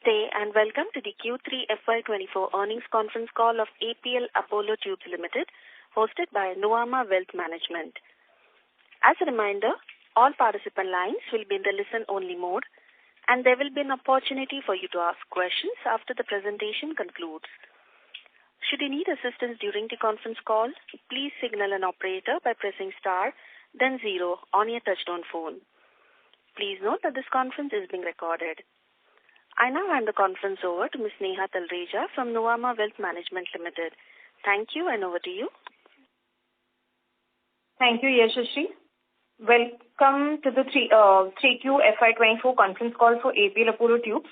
day and welcome to the Q3 FY24 earnings conference call of APL Apollo Tubes Limited, hosted by Nuvama Wealth Management. As a reminder, all participant lines will be in the listen-only mode, and there will be an opportunity for you to ask questions after the presentation concludes. Should you need assistance during the conference call, please signal an operator by pressing star, then 0 on your touchtone phone. Please note that this conference is being recorded. I now hand the conference over to Ms. Neha Talreja from Nuvama Wealth Management Limited. Thank you, and over to you. Thank you, Yashashri. Welcome to the 3Q FY24 conference call for APL Apollo Tubes.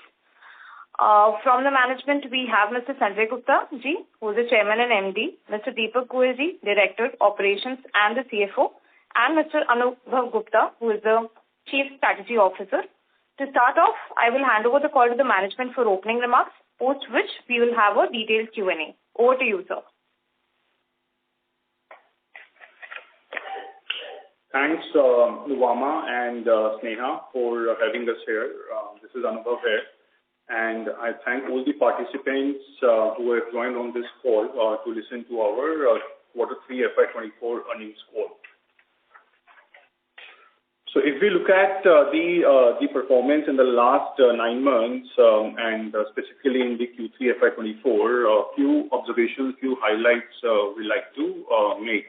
From the management, we have Mr. Sanjay Gupta ji, who is the Chairman and MD, Mr. Deepak Goyal ji, Director, Operations and the CFO, and Mr. Anubhav Gupta, who is the Chief Strategy Officer. To start off, I will hand over the call to the management for opening remarks, post which we will have a detailed Q&A. Over to you, sir. Thanks, Nuvama and Sneha, for having us here. This is Anubhav here, and I thank all the participants who have joined on this call to listen to our Q3 FY24 earnings call. So if we look at the performance in the last 9 months and specifically in the Q3 FY24, a few observations, few highlights we like to make.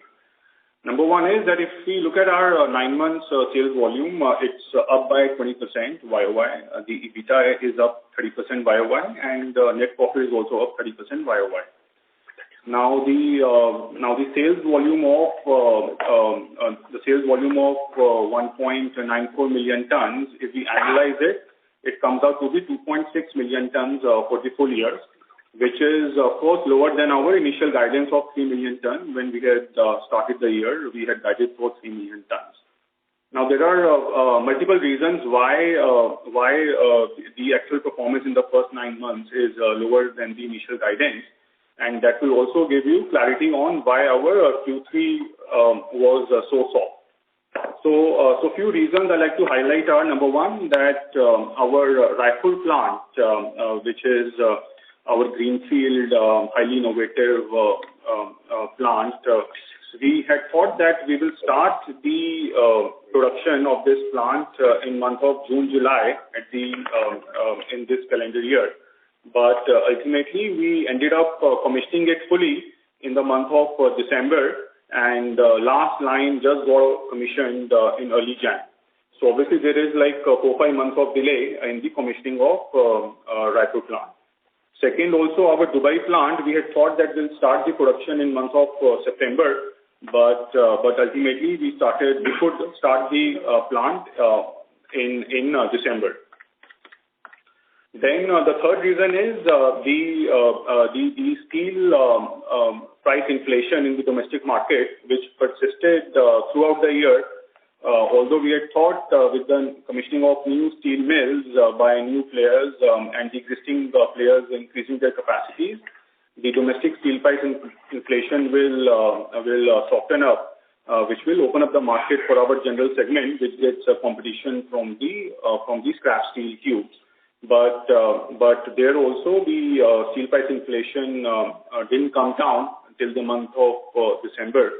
Number one is that if we look at our 9 months sales volume, it's up by 20% YOY. The EBITDA is up 30% YOY, and net profit is also up 30% YOY. Now the sales volume of 1.94 million tons, if we analyze it, it comes out to be 2.6 million tons for the full year, which is of course lower than our initial guidance of 3 million tons. When we had started the year, we had guided for 3 million tons. Now there are multiple reasons why the actual performance in the first 9 months is lower than the initial guidance. And that will also give you clarity on why our Q3 was so soft. So few reasons I like to highlight are, number one, that our Raipur plant, which is our greenfield, highly innovative plant, we had thought that we will start the production of this plant in month of June, July in this calendar year. But ultimately, we ended up commissioning it fully in the month of December, and last line just got commissioned in early Jan. So obviously, there is like 4-5 months of delay in the commissioning of Raipur plant. Second, also our Dubai plant, we had thought that we'll start the production in month of September, but ultimately we could start the plant in December. Then the third reason is the steel price inflation in the domestic market, which persisted throughout the year. Although we had thought with the commissioning of new steel mills by new players and the existing players increasing their capacities, the domestic steel price inflation will soften up, which will open up the market for our general segment, which gets competition from the scrap steel tubes. But there also the steel price inflation didn't come down until the month of December.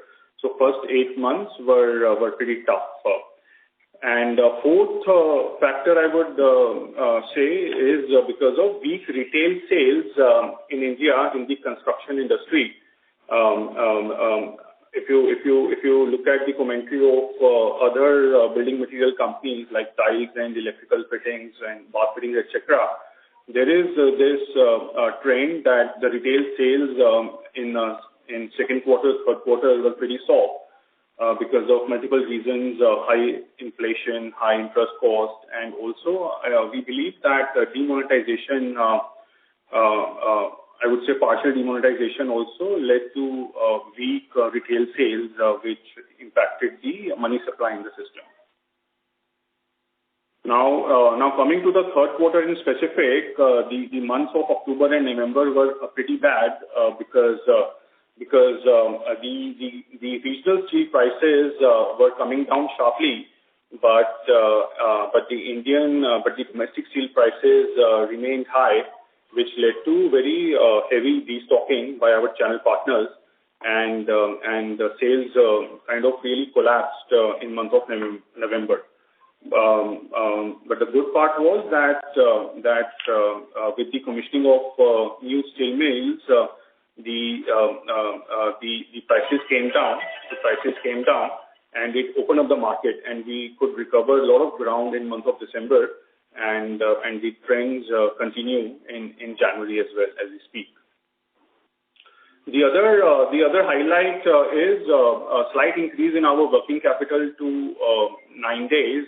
So first 8 months were pretty tough. And fourth factor I would say is because of weak retail sales in India in the construction industry. If you look at the commentary of other building material companies like tiles and electrical fittings and bath fittings, etc., there is this trend that the retail sales in second quarter, third quarter were pretty soft because of multiple reasons: high inflation, high interest cost, and also we believe that demonetization. I would say partial demonetization also led to weak retail sales, which impacted the money supply in the system. Now coming to the third quarter in specific, the months of October and November were pretty bad because the regional steel prices were coming down sharply but the domestic steel prices remained high, which led to very heavy destocking by our channel partners, and the sales kind of really collapsed in month of November. But the good part was that with the commissioning of new steel mills, the prices came down. And it opened up the market, and we could recover a lot of ground in month of December, and the trends continue in January as well as we speak. The other highlight is a slight increase in our working capital to 9 days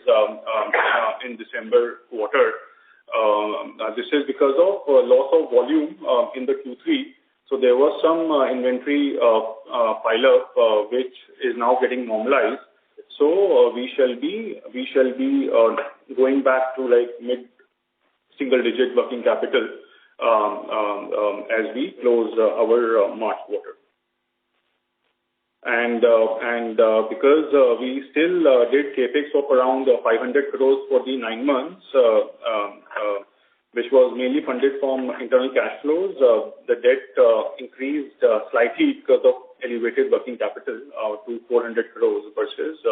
in December quarter. This is because of loss of volume in the Q3. So there was some inventory pile-up which is now getting normalized. So we shall be going back to like mid-single-digit working capital as we close our March quarter. And because we still did capex of around 500 crores for the 9 months, which was mainly funded from internal cash flows, the debt increased slightly because of elevated working capital to 400 crores versus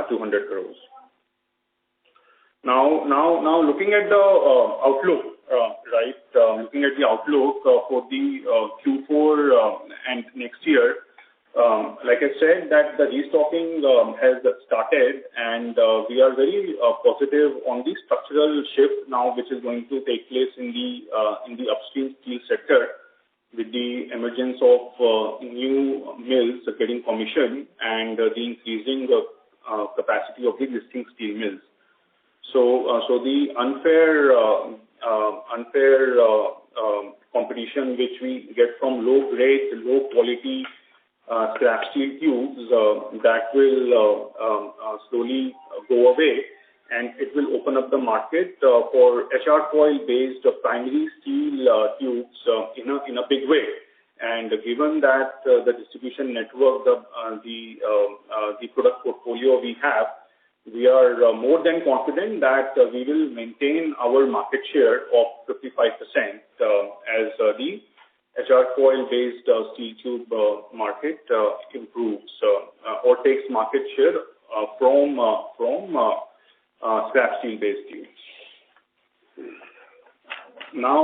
200 crores. Now looking at the outlook, right? Looking at the outlook for the Q4 and next year. Like I said, that the restocking has started, and we are very positive on the structural shift now, which is going to take place in the upstream steel sector, with the emergence of new mills getting commissioned and the increasing capacity of the existing steel mills. So the unfair competition which we get from low grade, low quality scrap steel tubes, that will slowly go away, and it will open up the market for HR coil based primary steel tubes in a big way. And given that the distribution network, the product portfolio we have, we are more than confident that we will maintain our market share of 55% as the HR coil-based steel tube market improves or takes market share from scrap steel-based tubes. Now,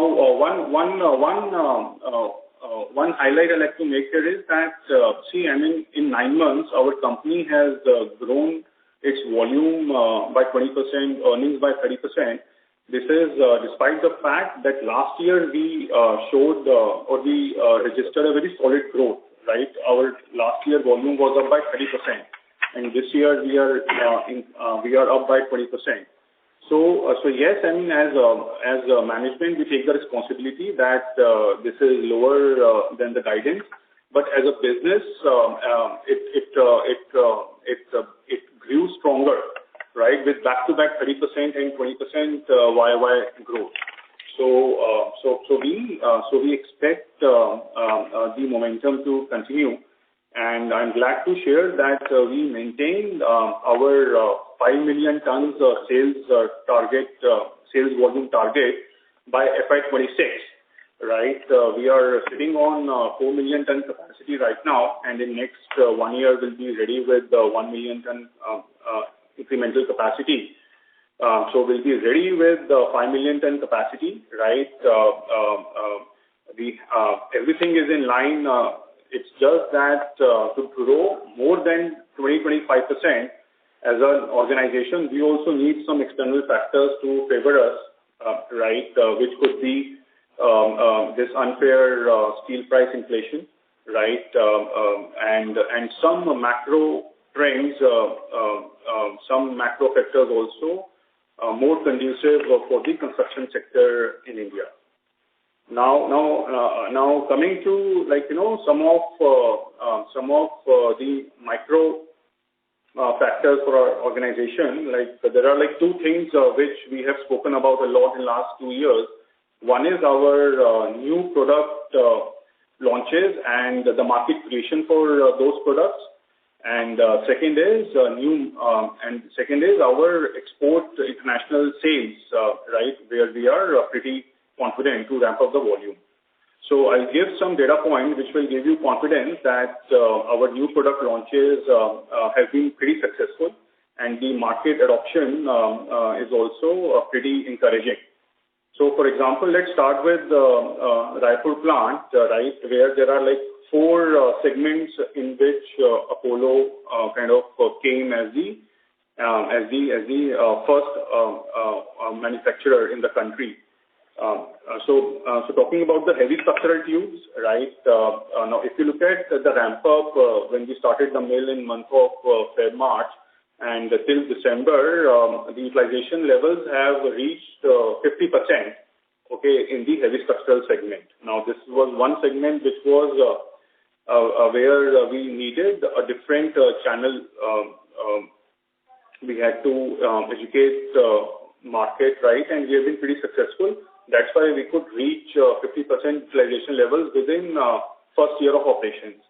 one highlight I'd like to make here is that in 9 months our company has grown its volume by 20%, earnings by 30%. This is despite the fact that last year we registered a very solid growth, right? Our last year volume was up by 30%, and this year we are up by 20%. So yes, as management, we take the responsibility that this is lower than the guidance, but as a business, it grew stronger, right, with back-to-back 30% and 20% YOY growth. So we expect the momentum to continue, and I'm glad to share that we maintained our 5 million tons sales volume target by FY26. Right, we are sitting on 4 million ton capacity right now, and in next 1 year we'll be ready with 1 million ton incremental capacity. So we'll be ready with 5 million ton capacity, right? Everything is in line. It's just that to grow more than 20-25% as an organization, we also need some external factors to favor us, right? Which could be this unfair steel price inflation, right? And some macro trends, some macro factors also more conducive for the construction sector in India. Now coming to some of the micro factors for our organization. There are two things which we have spoken about a lot in the last 2 years. One is our new product launches and the market creation for those products. And second is our export international sales, right, where we are pretty confident to ramp up the volume. So I'll give some data points which will give you confidence that our new product launches have been pretty successful, and the market adoption is also pretty encouraging. So, for example, let's start with Raipur plant, right, where there are like 4 segments in which Apollo kind of came as the first manufacturer in the country. So talking about the heavy structural tubes, right? Now, if you look at the ramp up when we started the mill in month of March, and till December, the utilization levels have reached 50%, okay, in the heavy structural segment. Now, this was one segment which was where we needed a different channel. We had to educate market, right, and we have been pretty successful. That's why we could reach 50% utilization levels within first year of operations.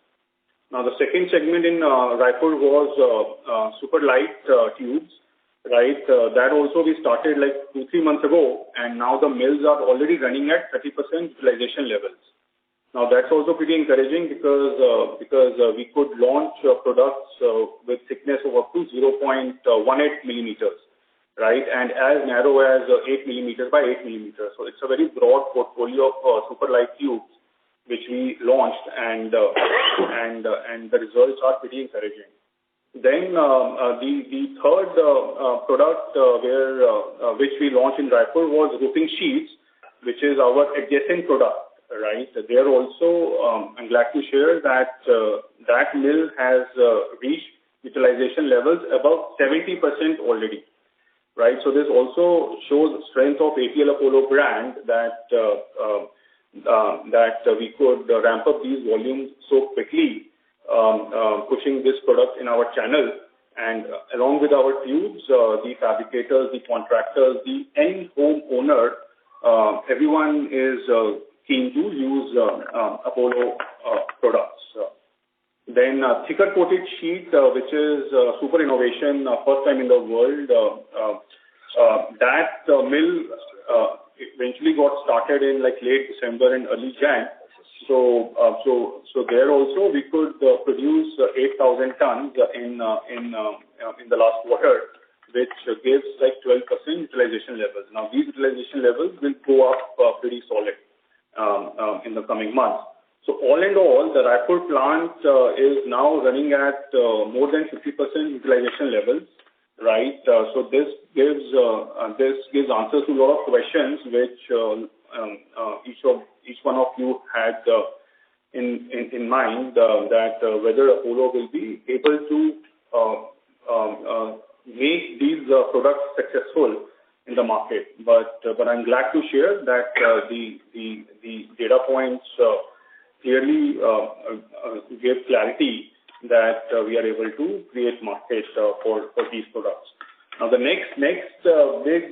Now, the second segment in Raipur was super light tubes, right? That also we started like 2-3 months ago, and now the mills are already running at 30% utilization levels. Now, that's also pretty encouraging because we could launch products with thickness of up to 0.18 millimeters, right? And as narrow as 8 millimeters by 8 millimeters. So it's a very broad portfolio of super light tubes which we launched, and the results are pretty encouraging. Then the third product which we launched in Raipur was roofing sheets, which is our adjacent product, right? There also, I'm glad to share that that mill has reached utilization levels above 70% already, right? So this also shows strength of APL Apollo brand that we could ramp up these volumes so quickly, pushing this product in our channel. And along with our tubes, the fabricators, the contractors, the end home owner, everyone is keen to use Apollo products. Then thicker coated sheet, which is super innovation, first time in the world. That mill eventually got started in like late December and early Jan. So there also we could produce 8,000 tons in the last quarter, which gives like 12% utilization levels. Now these utilization levels will go up pretty solid in the coming months. So all in all, the Raipur plant is now running at more than 50% utilization levels, right? So this gives answers to a lot of questions which each one of you had in mind, that whether Apollo will be able to make these products successful in the market. But I'm glad to share that the data points clearly give clarity that we are able to create market for these products. Now the next big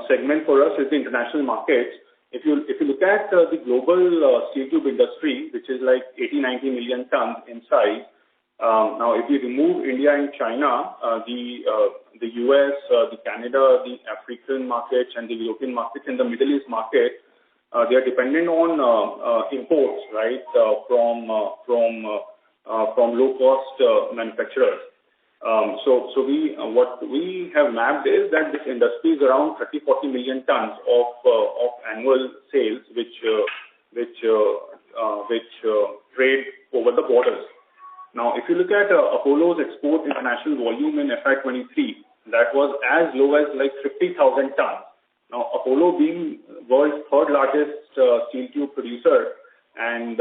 segment for us is the international markets. If you look at the global steel tube industry, which is like 80-90 million tons in size. Now, if you remove India and China, the US, the Canada, the African markets, and the European markets, and the Middle East market, they are dependent on imports, right, from low-cost manufacturers. So what we have mapped is that this industry is around 30-40 million tons of annual sales, which trade over the borders. Now, if you look at Apollo's export international volume in FY23, that was as low as like 50,000 tons. Now, Apollo being world's third largest steel tube producer and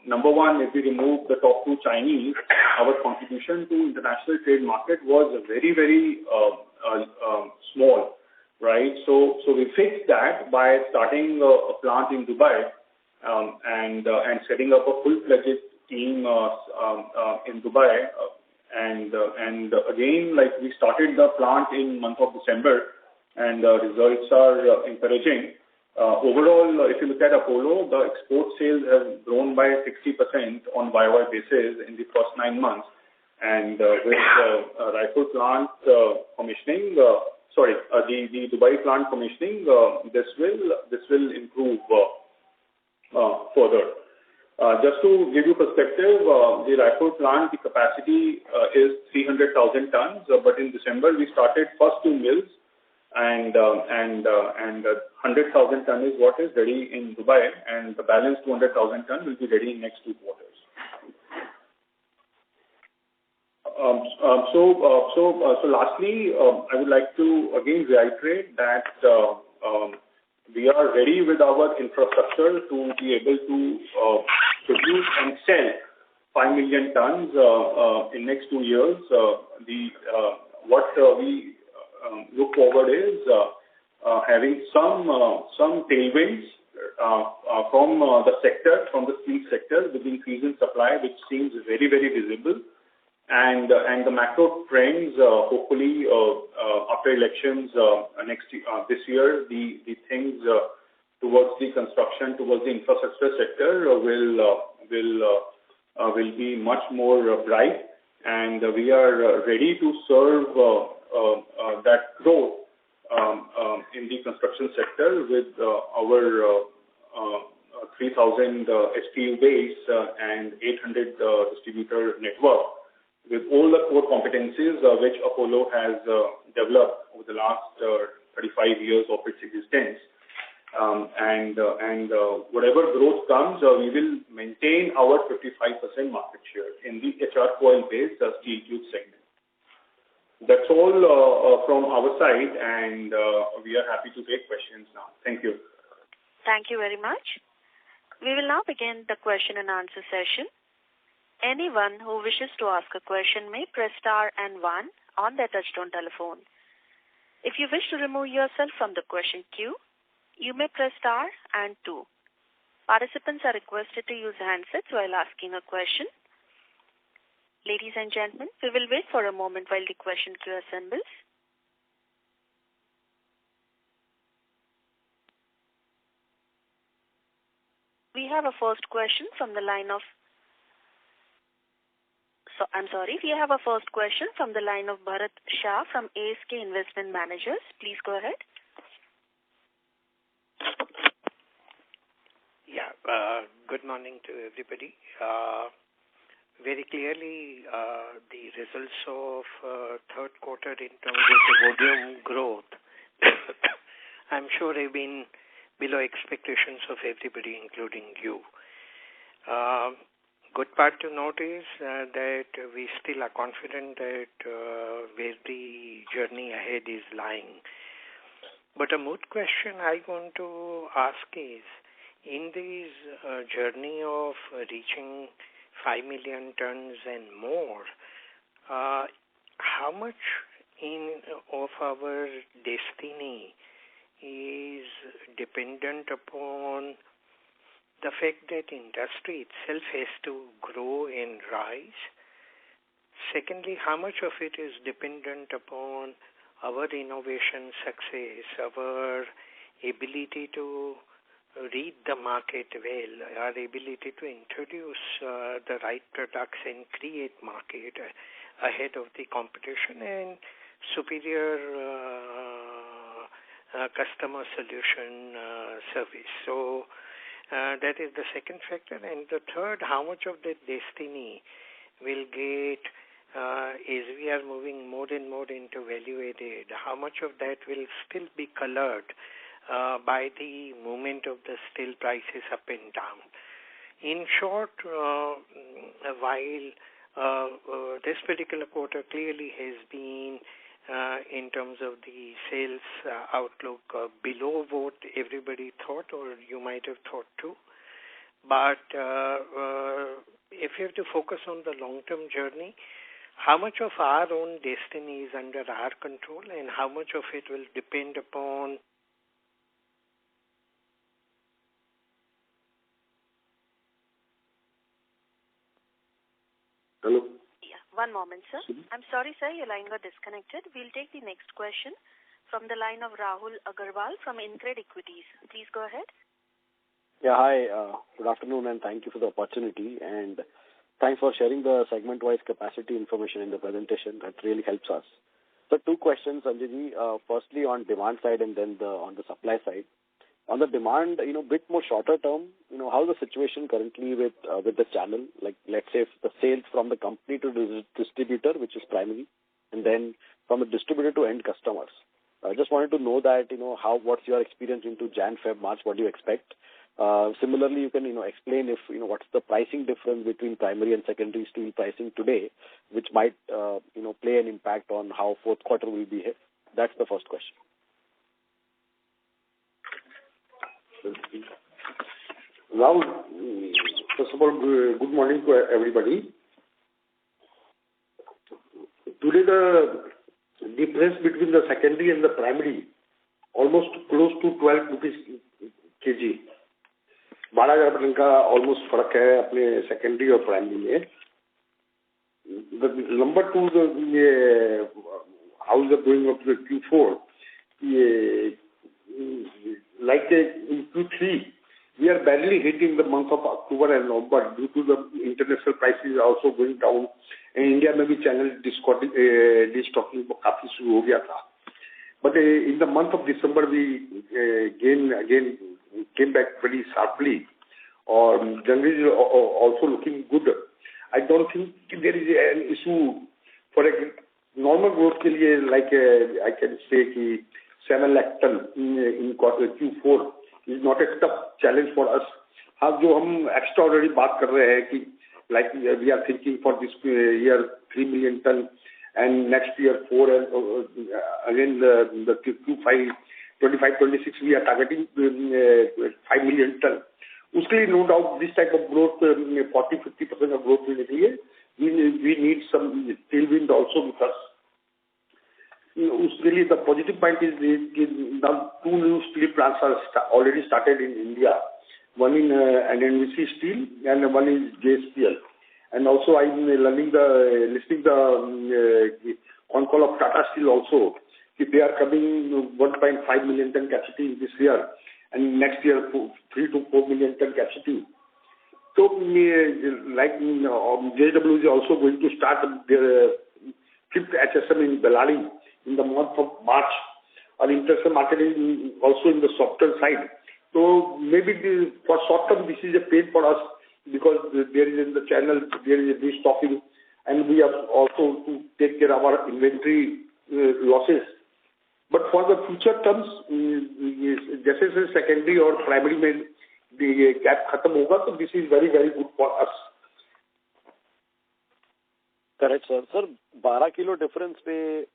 number one, if we remove the top two Chinese, our contribution to international trade market was very, very small, right? So we fixed that by starting a plant in Dubai and setting up a full-fledged team in Dubai. And again, like we started the plant in month of December, and results are encouraging. Overall, if you look at Apollo, the export sales have grown by 60% on YOY basis in the first 9 months. And with Raipur plant commissioning, the Dubai plant commissioning, this will improve further. Just to give you perspective, the Raipur plant, the capacity is 300,000 tons, but in December we started first 2 mills, and 100,000 ton is what is ready in Dubai, and the balance 200,000 ton will be ready in next 2 quarters. So lastly, I would like to again reiterate that we are ready with our infrastructure to be able to produce and sell 5 million tons in next 2 years. What we look forward is having some tailwinds from the sector, from the steel sector, with increase in supply, which seems very, very visible. And the macro trends, hopefully, after elections this year, the things towards the construction, towards the infrastructure sector will be much more bright, and we are ready to serve that growth in the construction sector with our 3,000 STU base and 800 distributor network, with all the core competencies which Apollo has developed over the last 35 years of its existence. And whatever growth comes, we will maintain our 55% market share in the HR coil-based steel tube segment. That's all from our side, and we are happy to take questions now. Thank you. Thank you very much. We will now begin the question and answer session. Anyone who wishes to ask a question may press star and 1 on their touchtone telephone. If you wish to remove yourself from the question queue, you may press star and 2. Participants are requested to use handsets while asking a question. Ladies and gentlemen, we will wait for a moment while the question queue assembles. We have a first question from the line of we have a first question from the line of Bharat Shah from ASK Investment Managers. Please go ahead. Yeah, good morning to everybody. Very clearly, the results of third quarter in terms of the volume growth, I'm sure have been below expectations of everybody, including you. Good part to note is that we still are confident that where the journey ahead is lying. But a moot question I want to ask is, in this journey of reaching 5 million tons and more, how much of our destiny is dependent upon the fact that industry itself has to grow and rise? Secondly, how much of it is dependent upon our innovation success, our ability to read the market well, our ability to introduce the right products and create market ahead of the competition, and superior customer solution service. So that is the second factor. And the third, how much of that destiny will get, as we are moving more and more into value added, how much of that will still be colored by the movement of the steel prices up and down? In short, while this particular quarter clearly has been, in terms of the sales outlook, below what everybody thought, or you might have thought too, but if you have to focus on the long-term journey, how much of our own destiny is under our control, and how much of it will depend upon Hello? Yeah, one moment, sir. I'm sorry, sir, your line got disconnected. We'll take the next question from the line of Rahul Agarwal from InCred Equities. Please go ahead. Yeah, hi. Good afternoon, and thank you for the opportunity. And Thanks for sharing the segment-wise capacity information in the presentation. That really helps us. So 2 questions, Sanjay ji. Firstly, on demand side and then on the supply side. On the demand, bit more shorter term, how's the situation currently with the channel? Like, let's say if the sales from the company to the distributor, which is primary, and then from the distributor to end customers. I just wanted to know that, what's your experience into Jan, Feb, March, what do you expect? Similarly, you can, explain if, what's the pricing difference between primary and secondary steel pricing today, which might, play an impact on how fourth quarter will behave. That's the first question. Rahul, first of all, good morning to everybody. Today, the difference between the secondary and the primary, almost close to 12 rupees kg. 12,000 रुपये का almost फर्क है अपने secondary और primary में. The number 2, how is it going up to the Q4? Like in Q3, we are barely hitting the month of October and November due to the international prices also going down. And India में भी channel destocking काफी शुरू हो गया था. But in the month of December, we again came back pretty sharply. Or January is also looking good. I don't think there is an issue for a normal growth के लिए, like I can say कि 7 lakh ton in quarter Q4 is not a tough challenge for us. हाँ, जो हम extraordinary बात कर रहे हैं कि like we are thinking for this year 3 million ton and next year 4 and again the Q5 25-26 we are targeting 5 million ton. उसके लिए no doubt this type of growth 40-50% of growth मिलने के लिए we need some tailwind also with us. उसके लिए the positive point is now 2 new steel plants are already started in India. One in NMDC Steel and one is JSPL. And also I'm listening the on call of Tata Steel also. They are coming 1.5 million ton capacity this year and next year 3 to 4 million ton capacity. So like JSW is also going to start their 5th HSM in Bellary in the month of March. Our international market is also in the softer side. So maybe for short term this is a pain for us because there is in the channel there is a restocking and we have also to take care of our inventory losses. But for the future terms, जैसे secondary और primary में ये gap खत्म होगा तो this is very very good for us. Correct sir. Sir 12 kilo difference पे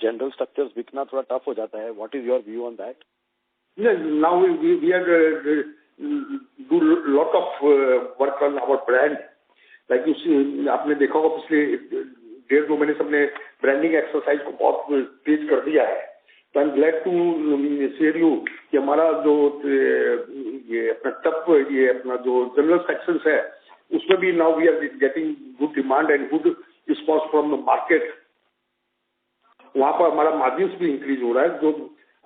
general structures बिकना थोड़ा tough हो जाता है. What is your view on that? Yeah, now we are do lot of work on our brand. Like you see, आपने देखा होगा पिछले 1.5-2 महीने सबने branding exercise को बहुत तेज कर दिया है. So I'm glad to share you कि हमारा जो ये अपना टप ये अपना जो general sections है उसमें भी now we are getting good demand and good response from the market. वहाँ पर हमारा margins भी increase हो रहा है जो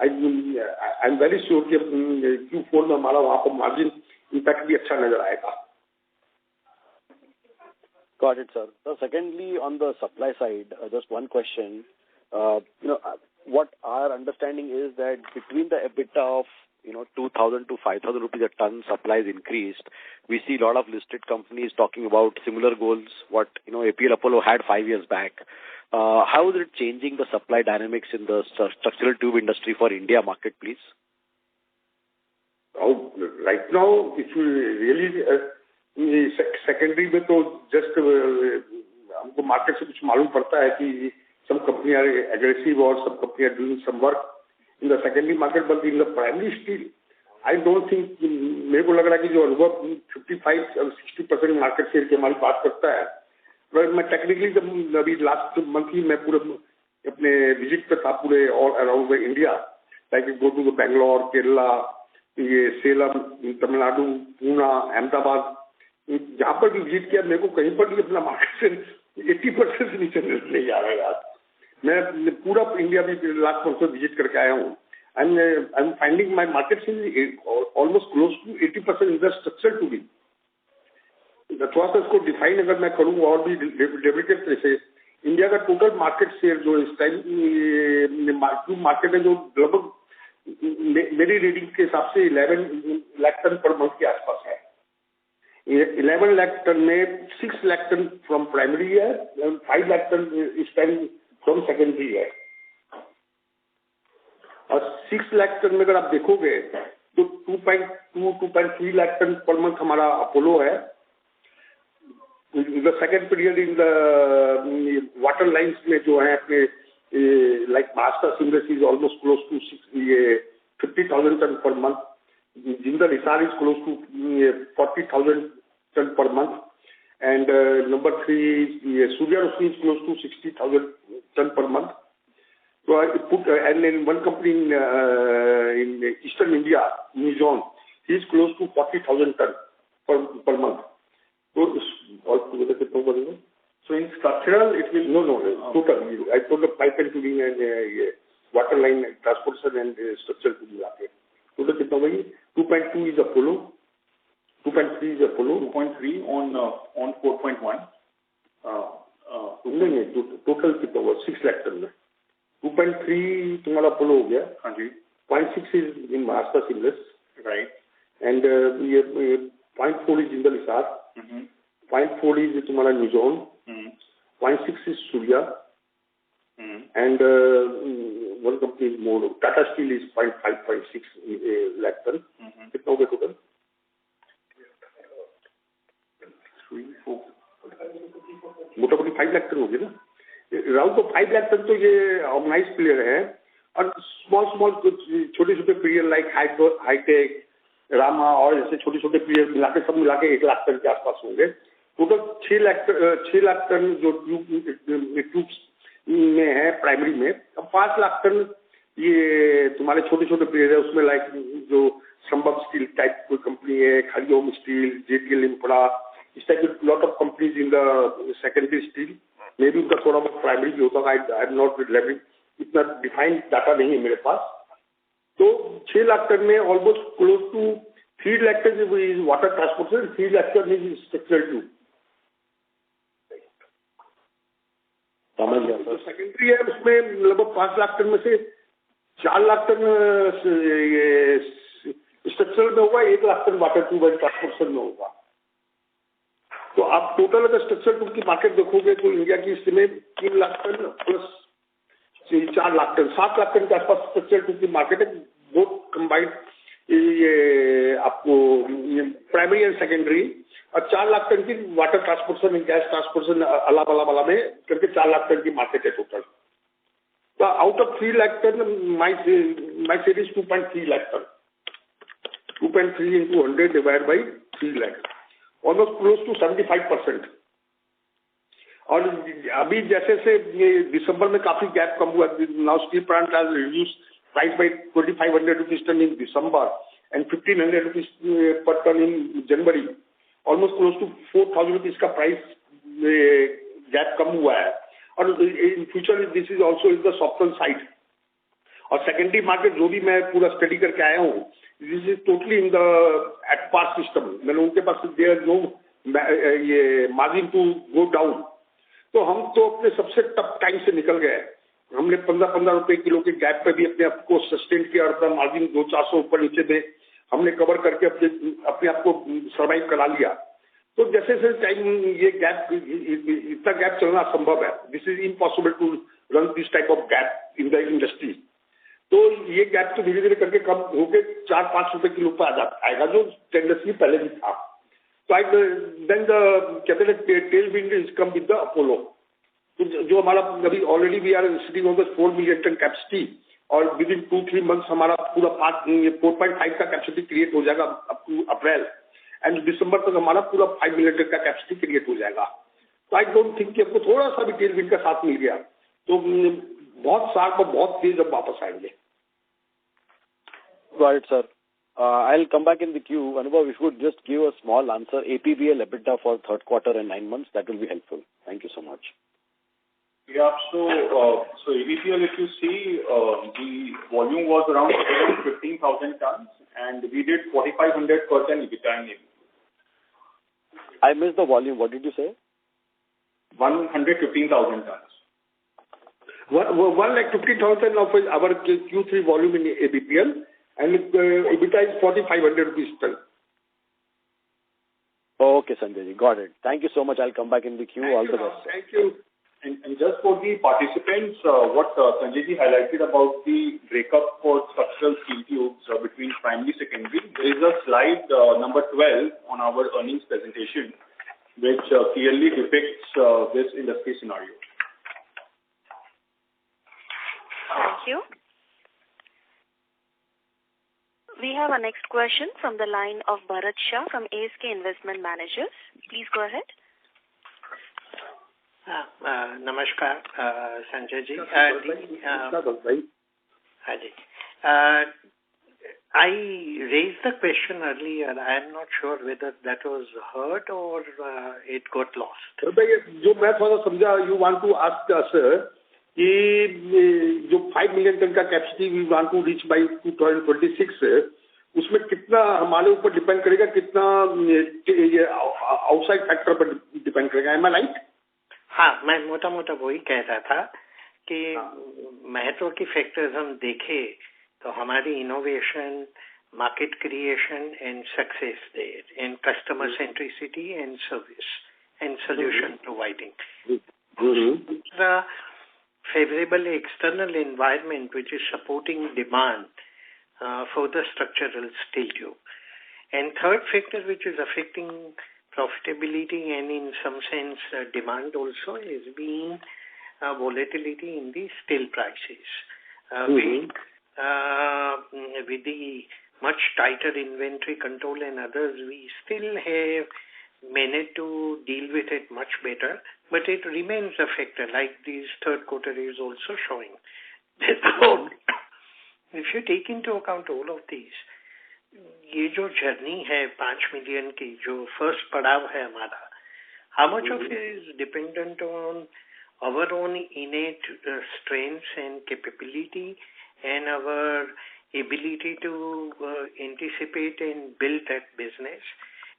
I'm very sure कि Q4 में हमारा वहाँ पर margin impact भी अच्छा नजर आएगा. Got it, sir. So secondly, on the supply side, just one question. What our understanding is that between the EBITDA of 2,000 to 5,000 rupees a ton supplies increased. We see a lot of listed companies talking about similar goals what APL Apollo had 5 years back. How is it changing the supply dynamics in the structural tube industry for India market, please? Oh, right now, if you really secondary में तो just हमको market से कुछ मालूम पड़ता है कि some company are aggressive or some company are doing some work in the secondary market, but in the primary steel, I don't think मेरे को लग रहा है कि जो अनुभव 55-60% market share की हमारी बात करता है. मैं technically जब अभी last month ही मैं पूरे अपने visit पे था पूरे all around the India, like go to the Bangalore, Kerala, ये Salem, तमिलनाडु, पूना, अहमदाबाद, जहाँ पर भी विजिट किया मेरे को कहीं पर भी अपना मार्केट से 80% से नीचे नहीं आ रहा है यार. मैं पूरा इंडिया भी लास्ट मंथ में विजिट करके आया हूँ. I'm finding my market is almost close to 80% in the structure to be. थोड़ा सा इसको डिफाइन अगर मैं करूँ और भी डेबिटेड तरह से, इंडिया का टोटल मार्केट शेयर जो इस टाइम मार्केट है जो लगभग मेरी रीडिंग के हिसाब से 11 लाख टन पर मंथ के आसपास है। 11 लाख टन में 6 लाख टन फ्रॉम प्राइमरी है, 5 लाख टन इस टाइम फ्रॉम सेकेंडरी है। और 6 लाख टन में अगर आप देखोगे तो 2.3 लाख टन पर मंथ हमारा अपोलो है। The second period in the water lines में जो है अपने like Maharashtra seamless is almost close to 50,000 ton per month. Jindal Hisar is close to 40,000 ton per month, and number 3 Surya Roshni is close to 60,000 ton per month. So I put and then one company in Eastern India, Nizon, he is close to 40,000 ton per month. So all together कितना बनेगा? So in structural it will no total. I told the pipe and tubing and water line transportation and structural to मिला के total कितना बनेगी? 2.2 is Apollo, 2.3 is Apollo, 2.3 on 4.1. नहीं total कितना हुआ? 6 lakh ton में 2.3 तुम्हारा अपोलो हो गया। हाँ जी। 0.6 is in Maharashtra seamless, right, and ये 0.4 इज जिंदल हिसार, 0.4 इज तुम्हारा निजोन, 0.6 is Surya, and one company is more. Tata Steel is 0.5, 0.6 lakh ton. कितना हो गया टोटल? 3, 4 मोटा मोटी 5 लाख टन हो गया ना राहुल। तो 5 लाख टन तो ये ऑर्गेनाइज प्लेयर है, और स्मॉल छोटे छोटे प्लेयर लाइक हाईटेक, रामा और ऐसे छोटे छोटे प्लेयर मिलाके सब मिलाके 1 लाख टन के आसपास होंगे। टोटल 6 लाख टन जो ट्यूब्स में है प्राइमरी में। अब 5 लाख टन ये तुम्हारे छोटे छोटे प्लेयर है, उसमें लाइक जो संभव स्टील टाइप कोई कंपनी है, हरिओम स्टील, जेटीएल इंफ्रा, इस टाइप के lot of companies in the secondary steel. मे भी उनका थोड़ा बहुत प्राइमरी भी होता है, आई एम नॉट लेविंग, इतना डिफाइंड डाटा नहीं है मेरे पास। तो 6 लाख टन में almost close to 3 lakh ton is water transportation, 3 lakh ton is structural tube. जो सेकेंडरी है उसमें लगभग 5 लाख टन में से 4 लाख टन ये स्ट्रक्चरल में होगा, 1 lakh ton water tube and transportation में होगा। तो आप टोटल अगर स्ट्रक्चरल ट्यूब की मार्केट देखोगे तो इंडिया की इसमें 3 lakh ton plus 4 lakh ton, 7 lakh ton के आसपास स्ट्रक्चरल ट्यूब की मार्केट है, बोथ कंबाइंड ये आपको प्राइमरी एंड सेकेंडरी। और 4 लाख टन की वाटर ट्रांसपोर्टेशन, गैस ट्रांसपोर्टेशन अला में करके 4 लाख टन की मार्केट है टोटल। तो out of 3 lakh ton my sale is 2.3 lakh ton, 2.3 into 100 divided by 3 lakh, almost close to 75%। और अभी जैसे से ये दिसंबर में काफी गैप कम हुआ, now steel plant has reduce price by 2,500 rupees ton in December and 1,500 rupees per ton in January. Almost close to 4,000 rupees का प्राइस गैप कम हुआ है। और in future this is also in the soften side. और secondary market जो भी मैं पूरा स्टडी करके आया हूँ, this is totally in the at par system. मैंने उनके पास देयर नो ये मार्जिन टू गो डाउन। तो हम तो अपने सबसे टफ टाइम से निकल गए। हमने 15-15 रुपए किलो के गैप पे भी अपने आप को सस्टेन किया और अपना मार्जिन 200-400 ऊपर नीचे में हमने कवर करके अपने आप को सर्वाइव करा लिया। तो जैसे जैसे टाइम ये गैप, इतना गैप चलना असंभव है। This is impossible to run this type of gap in the industry. तो ये गैप तो धीरे धीरे करके कम होकर 4-5 रुपए किलो पर आएगा, जो टेंडेंसी पहले भी था। तो देन कहते हैं tail wind is come with the Apollo. तो जो हमारा अभी already we are sitting on the 4 million ton capacity, और विद इन 2-3 मंथ्स हमारा पूरा 4.5 का कैपेसिटी क्रिएट हो जाएगा अप टू अप्रैल, एंड दिसंबर तक हमारा पूरा 5 मिलियन टन का कैपेसिटी क्रिएट हो जाएगा। तो आई डोंट थिंक कि आपको थोड़ा सा भी टेल विंड का साथ मिल गया तो बहुत शार्प और बहुत तेज अब वापस आएंगे। Got it, sir. I'll come back in the queue. Anubhav, if you could just give a small answer, APBL EBITDA for third quarter and 9 months, that will be helpful. Thank you so much. Yeah, so APBL, if you see, the volume was around 15,000 tons, and we did 4,500 per ton EBITDA in APBL. I missed the volume. What did you say? 115,000 tons. 1,50,000 of our Q3 volume in ABPL, and EBITDA is 4,500 rupees ton. Okay, Sanjay, got it. Thank you so much. I'll come back in the queue. All the best. Thank you. And just for the participants, what Sanjay ji highlighted about the breakup for structural steel tubes between primary, secondary, there is a slide number 12 on our earnings presentation, which clearly depicts this industry scenario. Thank you. We have our next question from the line of Bharat Shah from ASK Investment Managers. Please go ahead. Namaskar, Sanjay ji. I raised the question earlier. I am not sure whether that was heard or it got lost. जो मैं थोड़ा समझा, you want to ask us कि जो 5 million ton का capacity we want to reach by 2026, उसमें कितना हमारे ऊपर डिपेंड करेगा, कितना ये आउटसाइड फैक्टर पर डिपेंड करेगा. Am I right? हाँ, मैं मोटा मोटा वही कह रहा था कि महत्व की फैक्टर्स हम देखें तो हमारी innovation, market creation and success there, and customer centricity and service and solution providing. The favorable external environment which is supporting demand for the structural steel tube. And third factor which is affecting profitability and in some sense demand also is being volatility in the steel prices. With the much tighter inventory control and others, we still have managed to deal with it much better, but it remains a factor like this third quarter is also showing. If you take into account all of these, ये जो journey है 5 million की, जो first पड़ाव है हमारा, how much of it is dependent on our own innate strengths and capability and our ability to anticipate and build that business,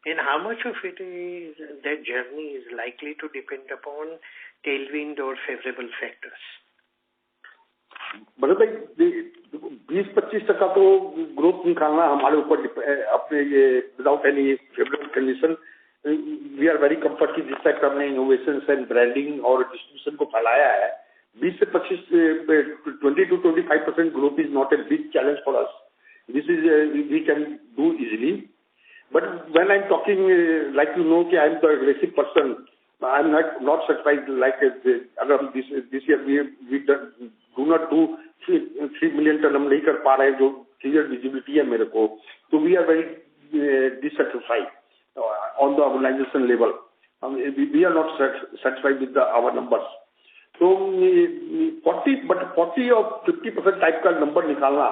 and how much of it is that journey is likely to depend upon tailwind or favorable factors? Bharat भाई, 20-25% तो growth निकालना हमारे ऊपर अपने ये without any favourable condition. We are very comfort कि जिस तरह हमने इनोवेशन एंड ब्रांडिंग और डिस्ट्रीब्यूशन को फैलाया है, 20-25% growth is not a big challenge for us. This is we can do easily. But when I am talking like you know कि I am the aggressive person, I am not satisfied like अगर हम this year we do not do 3 million ton हम नहीं कर पा रहे, जो clear visibility है मेरे को, तो we are very dissatisfied on the organisation level. We are not satisfied with our numbers. तो 40 और 50% टाइप का नंबर निकालना,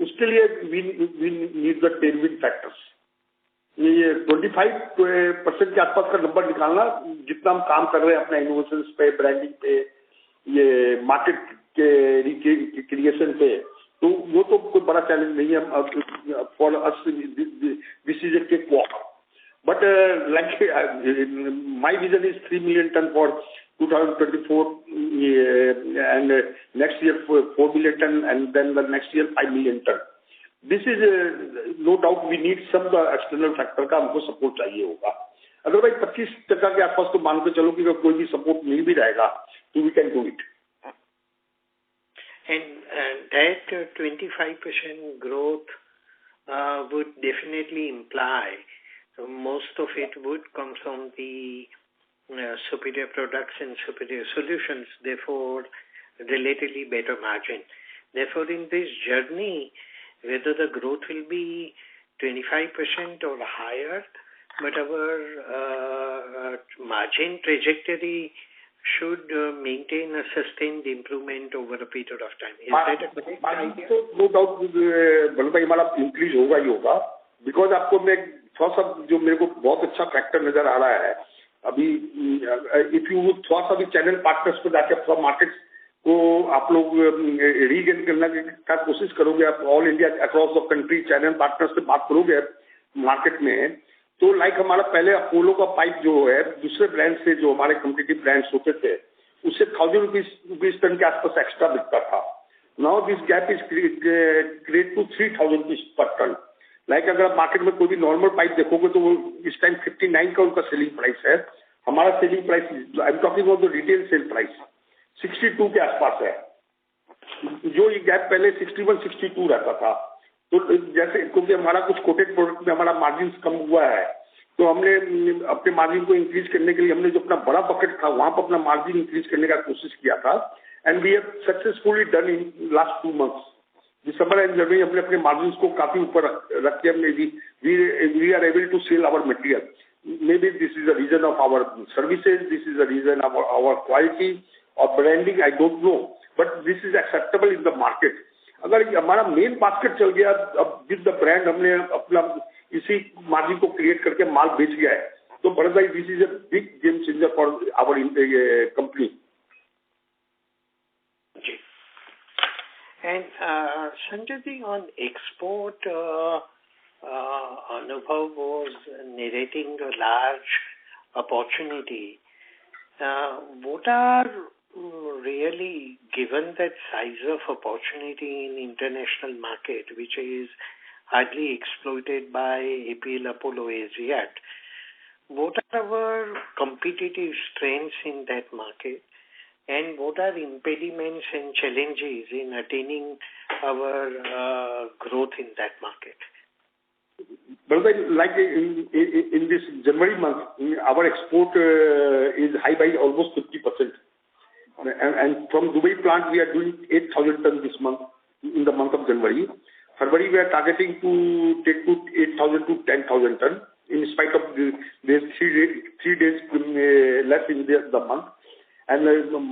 उसके लिए we need the tailwind factors. ये 25% के आसपास का नंबर निकालना, जितना हम काम कर रहे हैं अपने इनोवेशन पे, ब्रांडिंग पे, ये मार्केट के क्रिएशन पे, तो वो तो कोई बड़ा चैलेंज नहीं है for us. This is A cake walk. But like my vision is 3 million ton for 2024 and next year 4 million ton and then the next year 5 million ton. This is no doubt we need some external factor का हमको support चाहिए होगा. Otherwise 25% के आसपास तो मान के चलो कि कोई भी सपोर्ट मिल भी जाएगा तो we can do it. And that 25% growth would definitely imply most of it would come from the superior products and superior solutions, therefore relatively better margin. Therefore, in this journey, whether the growth will be 25% or higher, but our margin trajectory should maintain a sustained improvement over a period of time. Is that a correct idea? तो no doubt बल्कि भाई हमारा increase होगा ही होगा, because आपको मैं थोड़ा सा जो मेरे को बहुत अच्छा फैक्टर नजर आ रहा है अभी, इफ यू थोड़ा सा भी चैनल पार्टनर्स पे जाके थोड़ा मार्केट्स को आप लोग रीगेन करने का कोशिश करोगे, आप all India across the country channel partners से बात करोगे मार्केट में, तो लाइक हमारा पहले अपोलो का पाइप जो है दूसरे ब्रांड से जो हमारे कॉम्पिटिटिव ब्रांड्स होते थे उससे 1000 रुपीज टन के आसपास एक्स्ट्रा बिकता था. Now this gap is create to 3000 rupees per ton. Like अगर आप मार्केट में कोई भी नॉर्मल पाइप देखोगे तो वो इस टाइम 59 का उनका सेलिंग प्राइस है. हमारा selling price, I am talking about the retail sale price, 62 के आसपास है. जो ये गैप पहले 61-62 रहता था. तो जैसे क्योंकि हमारा कुछ कोटेड प्रोडक्ट में हमारा मार्जिन कम हुआ है तो हमने अपने मार्जिन को इंक्रीज करने के लिए हमने जो अपना बड़ा बकेट था वहां पर अपना मार्जिन इंक्रीज करने का कोशिश किया था. And we have successfully done in last 2 months. December and January हमने अपने मार्जिन को काफी ऊपर रख के हमने we are able to sell our material. Maybe this is a reason of our services, this is a reason of our quality or branding, I don't know, but this is acceptable in the market. अगर हमारा main basket चल गया, अब with the brand हमने अपना इसी margin को create करके माल बेच गया है, तो भरत भाई this is a big game changer for our company. जी. And Sanjay ji, on export, Anubhav was narrating a large opportunity. What are really, given that size of opportunity in international market, which is hardly exploited by APL Apollo as yet, what are our competitive strengths in that market, and what are impediments and challenges in attaining our growth in that market? But like in this January month, our export is high by almost 50%. And from Dubai plant, we are doing 8,000 tons this month, in the month of January. February, we are targeting to take to 8,000 to 10,000 tons, in spite of there's 3 days less in the month. And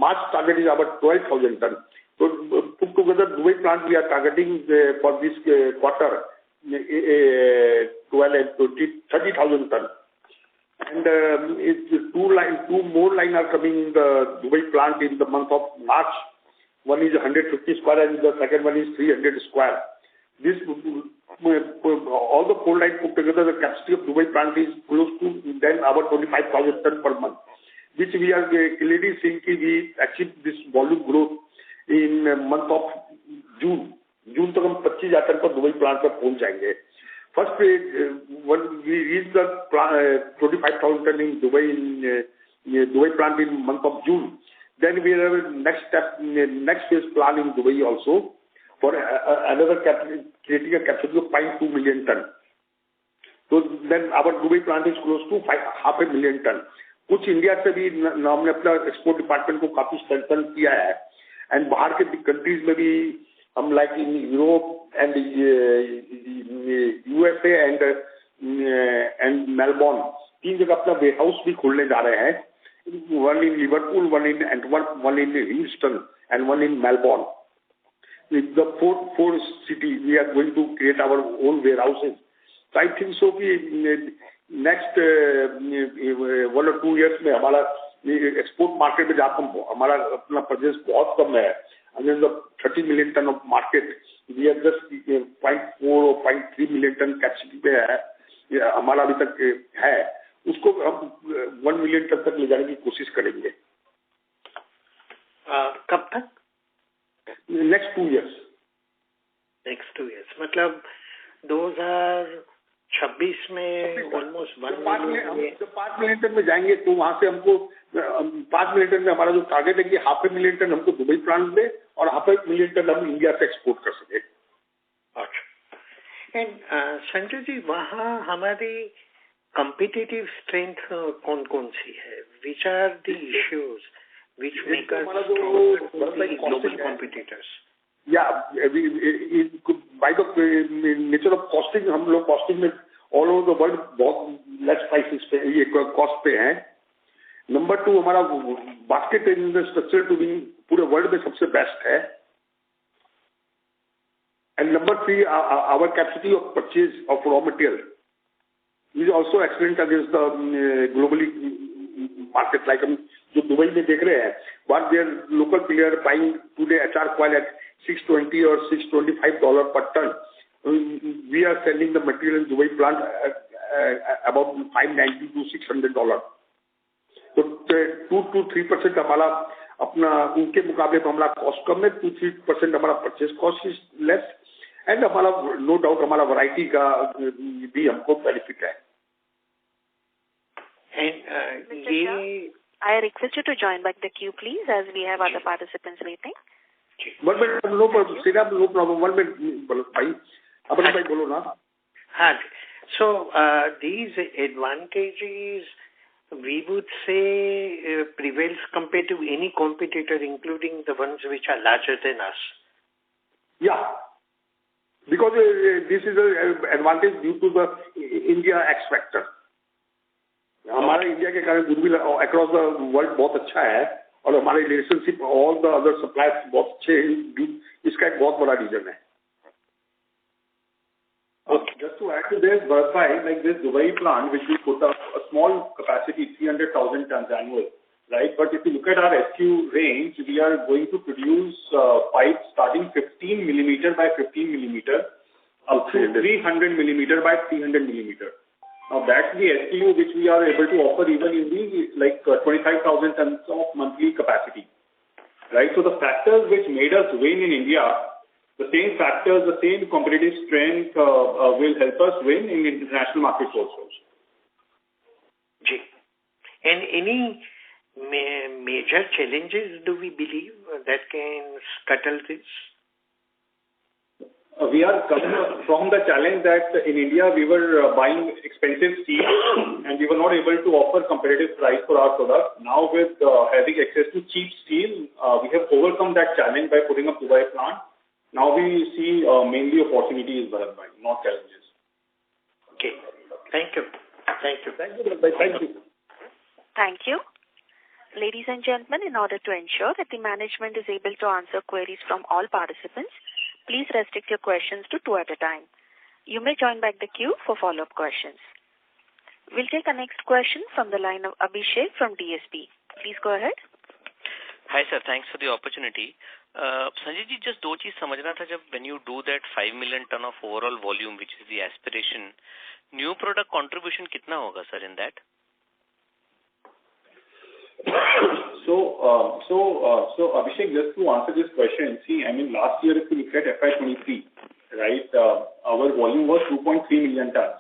March target is about 12,000 tons. So put together, Dubai plant, we are targeting for this quarter 12 and 30,000 tons. And two more lines are coming in the Dubai plant in the month of March. One is 150 square and the second one is 300 square. This all the 4 lines put together, the capacity of Dubai plant is close to then about 25,000 tons per month, which we are clearly seeing we achieve this volume growth in month of June. जून तक हम 25,000 ton पर Dubai plant पर पहुंच जाएंगे. First, when we reach the 25,000 ton in Dubai plant in month of June, then we have a next step, next phase plan in Dubai also for another creating a capacity of 0.2 million ton. So then our Dubai plant is close to 500,000 ton. कुछ India से भी हमने अपना export department को काफी strengthen किया है. And बाहर के कंट्रीज में भी हम like in Europe and USA and Melbourne 3 जगह अपना वेयर हाउस भी खोलने जा रहे हैं. One in Liverpool, one in Antwerp, one in Houston and one in Melbourne. The four cities we are going to create our own warehouses. So I think so कि next 1 or 2 years में हमारा export market में जहाँ हमारा अपना presence बहुत कम है, and the 30 million ton of market, we are just 0.4 or 0.3 million ton capacity पे है, हमारा अभी तक है, उसको हम 1 million ton तक ले जाने की कोशिश करेंगे. कब तक? Next 2 years. Next 2 years. मतलब 2026 में ऑलमोस्ट 1 million. 5 million टन में जाएंगे तो वहां से हमको 5 million टन में हमारा जो टारगेट है कि 0.5 million टन हमको दुबई प्लांट में और 0.5 million टन हम इंडिया से एक्सपोर्ट कर सके. अच्छा. एंड संजय जी, वहाँ हमारी कॉम्पिटिटिव स्ट्रेंथ कौन कौन सी है? Which are the issues which make us stronger to the global competitors? Yeah, by the nature of costing, हम लोग costing में all over the world बहुत less prices पे ये cost पे हैं. Number 2, हमारा basket in the structure to be पूरे world में सबसे best है. And number 3, our capacity of purchase of raw material is also excellent against the globally market. Like हम जो दुबई में देख रहे हैं, what their local player buying today HR coil at $620 or $625 per ton. We are selling the material in Dubai plant about $590 to $600. तो 2 to 3% हमारा अपना उनके मुकाबले में हमारा कॉस्ट कम है, 2-3% हमारा purchase cost is less, and हमारा नो डाउट हमारा वैरायटी का भी हमको बेनिफिट है. I request you to join back the queue, please, as we have other participants waiting. One minute, no problem. 1 minute, भाई, अपने भाई बोलो ना. हाँ, so these advantages we would say prevails compared to any competitor, including the ones which are larger than us. Yeah, because this is an advantage due to the India X factor. हमारा India के कारण goodwill across the world बहुत अच्छा है और हमारे relationship all the other suppliers बहुत अच्छे हैं. इसका एक बहुत बड़ा रीजन है. Just to add to this, Bharat, like this Dubai plant, which we put up a small capacity, 300,000 tons annual, right? But if you look at our SQ range, we are going to produce pipes starting 15 millimeter by 15 millimeter up to 300 millimeter by 300 millimeter. Now that's the SKU which we are able to offer even in the like 25,000 tons of monthly capacity, right? So the factors which made us win in India, the same factors, the same competitive strength will help us win in international markets also. And any major challenges do we believe that can scuttle this? We are coming from the challenge that in India we were buying expensive steel and we were not able to offer competitive price for our product. Now with having access to cheap steel, we have overcome that challenge by putting up Dubai plant. Now we see mainly opportunities, Bharat bhai, not challenges. Okay. Thank you. Thank you, Bharat bhai. Thank you. Thank you. Ladies and gentlemen, in order to ensure that the management is able to answer queries from all participants, please restrict your questions to 2 at a time. You may join back the queue for follow-up questions. We'll take our next question from the line of Abhishek from DSP. Please go ahead. Hi sir, thanks for the opportunity. Sanjay ji, just दो चीज समझना था. जब when you do that 5 million ton of overall volume, which is the aspiration, new product contribution कितना होगा sir in that? So Abhishek, just to answer this question, see, I mean, last year if you look at FY23, right, our volume was 2.3 million tons.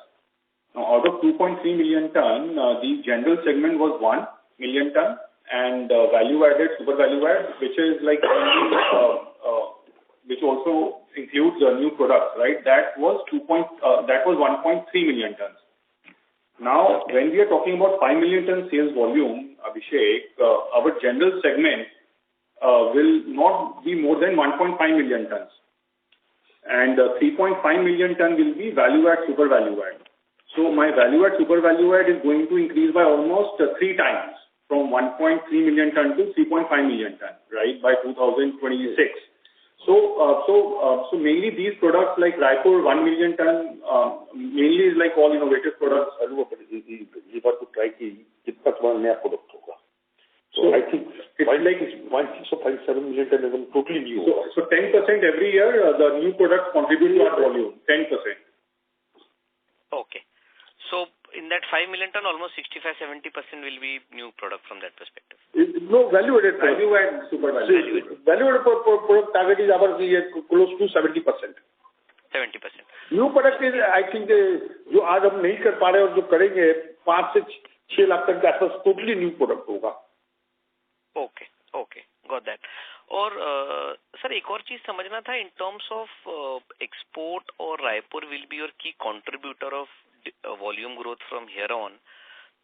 Now, out of 2.3 million ton, the general segment was 1 million ton, and value added, super value add, which is like which also includes new products, right? That was 1.3 million tons. Now, when we are talking about 5 million ton sales volume, Abhishek, our general segment will not be more than 1.5 million tons. And 3.5 million ton will be value add, super value add. So my value add, super value add is going to increase by almost 3 times from 1.3 million ton to 3.5 million ton, right, by 2026. So mainly these products like Raipur 1 million ton mainly is like all innovative products. You got to try कितना तुम्हारा नया product होगा. So I think it's like 1.6 million ton is totally new. So 10% every year the new products contribute to our volume. 10%. Okay. So in that 5 million ton, almost 65-70% will be new product from that perspective. No, value added. Value add, super value added. Value added product target is our close to 70%. 70%. New product is, I think, जो आज हम नहीं कर पा रहे और जो करेंगे 5 से 6 लाख तक के आसपास totally new product होगा. Okay, got that. और सर एक और चीज समझना था, in terms of export और Raipur will be your key contributor of volume growth from here on.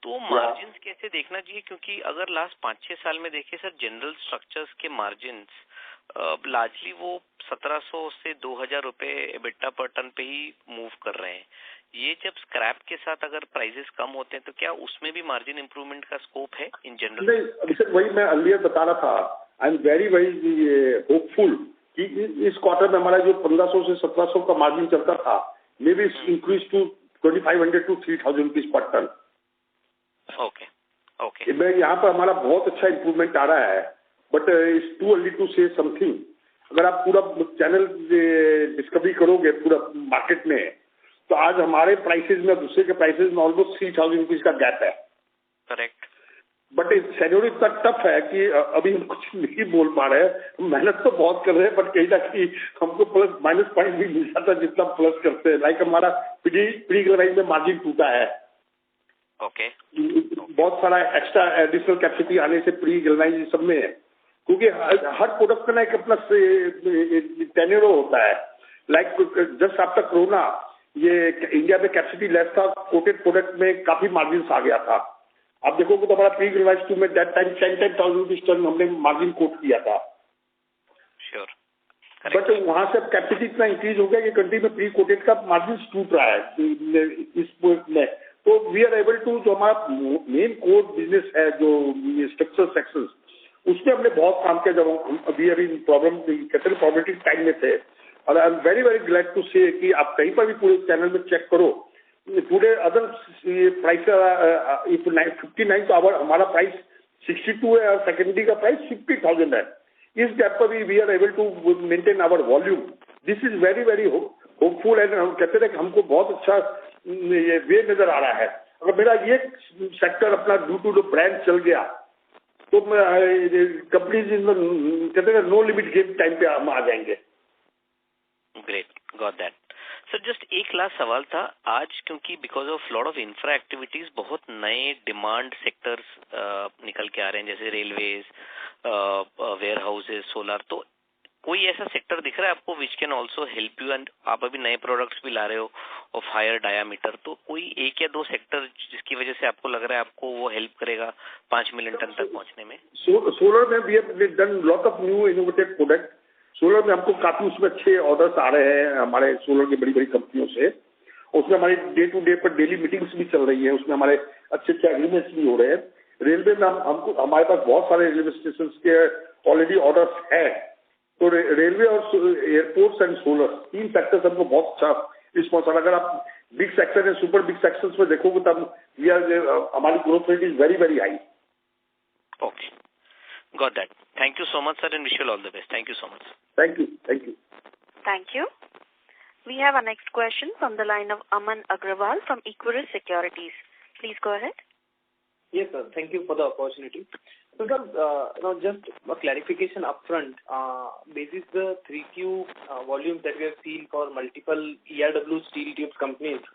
तो मार्जिन्स कैसे देखना चाहिए, क्योंकि अगर लास्ट 5-6 साल में देखें सर, जनरल स्ट्रक्चर्स के मार्जिन्स लार्जली वो 1700 से 2000 रुपए EBITDA पर टन पे ही मूव कर रहे हैं. ये जब स्क्रैप के साथ अगर प्राइसेस कम होते हैं तो क्या उसमें भी मार्जिन इंप्रूवमेंट का स्कोप है इन जनरल? नहीं, अभिषेक, वही मैं अर्लियर बता रहा था. आई एम वेरी होपफुल कि इस क्वार्टर में हमारा जो 1500 से 1700 का मार्जिन चलता था, maybe increase to 2500 to 3000 rupees per ton. Okay. मैं यहाँ पर हमारा बहुत अच्छा इंप्रूवमेंट आ रहा है, but it's too early to say something. अगर आप पूरा चैनल डिस्कवरी करोगे पूरा मार्केट में, तो आज हमारे प्राइसेस में दूसरे के प्राइसेस में ऑलमोस्ट 3,000 रुपीज का गैप है. करेक्ट. बट सेन्योर इतना टफ है कि अभी हम कुछ नहीं बोल पा रहे हैं. मेहनत तो बहुत कर रहे हैं, बट कहीं ना कहीं हमको प्लस माइनस पॉइंट भी मिल जाता है जितना प्लस करते हैं. लाइक हमारा प्री गैल्वेनाइज्ड में मार्जिन टूटा है. ओके. बहुत सारा एक्स्ट्रा एडिशनल कैपेसिटी आने से प्री गैल्वेनाइज्ड सब में है, क्योंकि हर प्रोडक्ट का ना एक अपना टेन्योर होता है. लाइक जस्ट आफ्टर कोरोना ये इंडिया में कैपेसिटी लेस था, कोटेड प्रोडक्ट में काफी मार्जिन आ गया था. आप देखोगे तो हमारा प्री गैल्वेनाइज्ड में दैट टाइम 10,000 रुपीज टन हमने मार्जिन कोट किया था. श्योर. बट वहां से कैपेसिटी इतना इंक्रीज हो गया कि कंट्री में प्री कोटेड का मार्जिन टूट रहा है इस में. तो वी आर एबल टू, जो हमारा मेन कोर बिजनेस है जो स्ट्रक्चरल सेक्शंस, उसमें हमने बहुत काम किया. जब हम अभी प्रॉब्लम कहते हैं प्रॉब्लमेटिक टाइम में थे. और I am very very glad to say कि आप कहीं पर भी पूरे चैनल में चेक करो, पूरे अदर प्राइस 59 तो हमारा प्राइस 62 है और सेकेंडरी का प्राइस 50,000 है. इस गैप पर भी we are able to maintain our volume. This is very very hopeful. And हम कहते हैं कि हमको बहुत अच्छा ये वे नजर आ रहा है. अगर मेरा ये सेक्टर अपना ड्यू टू द ब्रांड चल गया तो कंपनीज कहते हैं नो लिमिट गेम टाइम पे हम आ जाएंगे. Great, got that. Sir just एक लास्ट सवाल था. आज क्योंकि because of lot of infra activities बहुत नए डिमांड सेक्टर्स निकल के आ रहे हैं, जैसे रेलवेज, वेयर हाउसेज, सोलर, तो कोई ऐसा सेक्टर दिख रहा है आपको which can also help you? And आप अभी नए प्रोडक्ट्स भी ला रहे हो ऑफ हायर डायामीटर, तो कोई एक या दो सेक्टर जिसकी वजह से आपको लग रहा है आपको वो हेल्प करेगा 5 मिलियन टन तक पहुंचने में? सोलर में we have done lot of new innovative product. Solar में हमको काफी उसमें अच्छे ऑर्डर्स आ रहे हैं हमारे सोलर की बड़ी बड़ी कंपनियों से. उसमें हमारी डे टू डे पर डेली मीटिंग्स भी चल रही है. उसमें हमारे अच्छे अच्छे एग्रीमेंट्स भी हो रहे हैं. रेलवे में हमको हमारे पास बहुत सारे रेलवे स्टेशन के ऑलरेडी ऑर्डर्स है. तो रेलवे और एयरपोर्ट्स एंड सोलर, तीन सेक्टर्स हमको बहुत अच्छा रिस्पॉन्स. अगर आप बिग सेक्टर है, सुपर बिग सेक्टर्स में देखोगे तब वी आर हमारी growth rate is very very high. Okay, got that. Thank you so much, sir, and wish you all the best. Thank you so much. Thank you. Thank you. Thank you. We have our next question from the line of Aman Agrawal from Equirus Securities. Please go ahead. Yes, sir. Thank you for the opportunity. So, sir, just a clarification upfront. Basis the 3Q volumes that we have seen for multiple ERW steel tubes companies,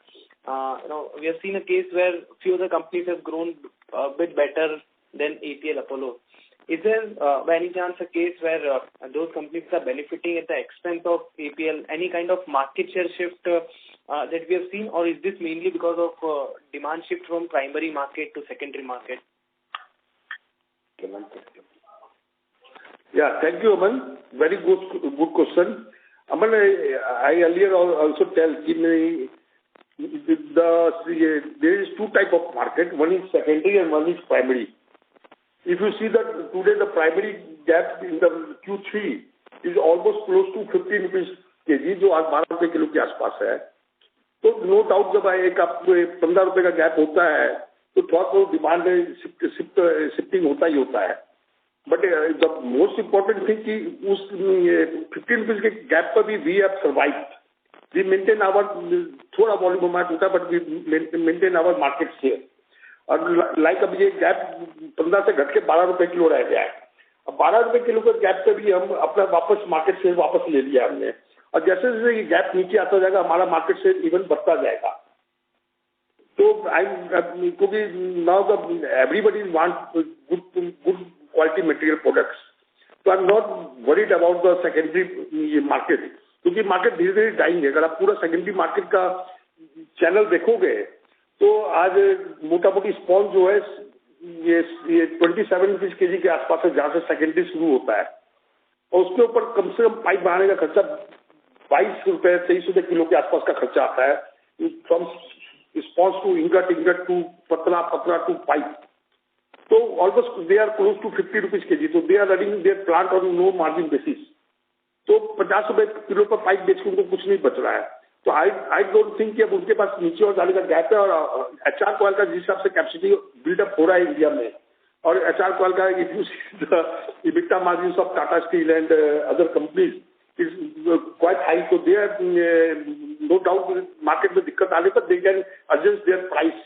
we have seen a case where few of the companies have grown a bit better than APL Apollo. Is there by any chance a case where those companies are benefiting at the expense of APL? Any kind of market share shift that we have seen, or is this mainly because of demand shift from primary market to secondary market? Yeah, thank you, Aman. Very good question. Aman, I earlier also tell there is two type of market. One is secondary and one is primary. If you see that today the primary gap in the Q3 is almost close to 15 rupees kg, जो आज 12 रुपए kilo के आसपास है. तो no doubt जब एक आपको 15 रुपए का गैप होता है तो थोड़ा बहुत डिमांड शिफ्टिंग होता ही होता है. But the most important thing कि उस 15 रुपीज के गैप पर भी we have survived. We maintain our, थोड़ा वॉल्यूम हमारा टूटा but we maintain our market share. और लाइक अब ये गैप 15 से घट के 12 रुपए किलो रह गया है. अब 12 रुपए किलो के गैप पे भी हम अपना वापस मार्केट शेयर वापस ले लिया हमने. और जैसे जैसे ये गैप नीचे आता जाएगा हमारा मार्केट शेयर इवन बढ़ता जाएगा. तो क्योंकि now the everybody want good quality material products, तो I am not worried about the secondary market, क्योंकि मार्केट धीरे धीरे डाइंग है. अगर आप पूरा सेकेंडरी मार्केट का चैनल देखोगे तो आज मोटा मोटी स्पॉन्ज जो है ये 27 रुपीज के जी के आसपास है, जहां से सेकेंडरी शुरू होता है. और उसके ऊपर कम से कम पाइप बनाने का खर्चा 22 रुपए 23 रुपए किलो के आसपास का खर्चा आता है. From sponge to ingot to पतला टू पाइप. तो almost they are close to 50 rupees के जी. तो they are running their plant on no margin basis. तो 50 रुपए किलो पर पाइप बेच के उनको कुछ नहीं बच रहा है. तो आई डोंट थिंक कि अब उनके पास नीचे और जाने का गैप है. और एचआर कॉइल का जिस हिसाब से कैपेसिटी बिल्डअप हो रहा है इंडिया में, और एचआर कॉइल का if you see the EBITDA margins of Tata steel and other companies is quite high. तो they are no doubt market में दिक्कत आने पर they can adjust their price,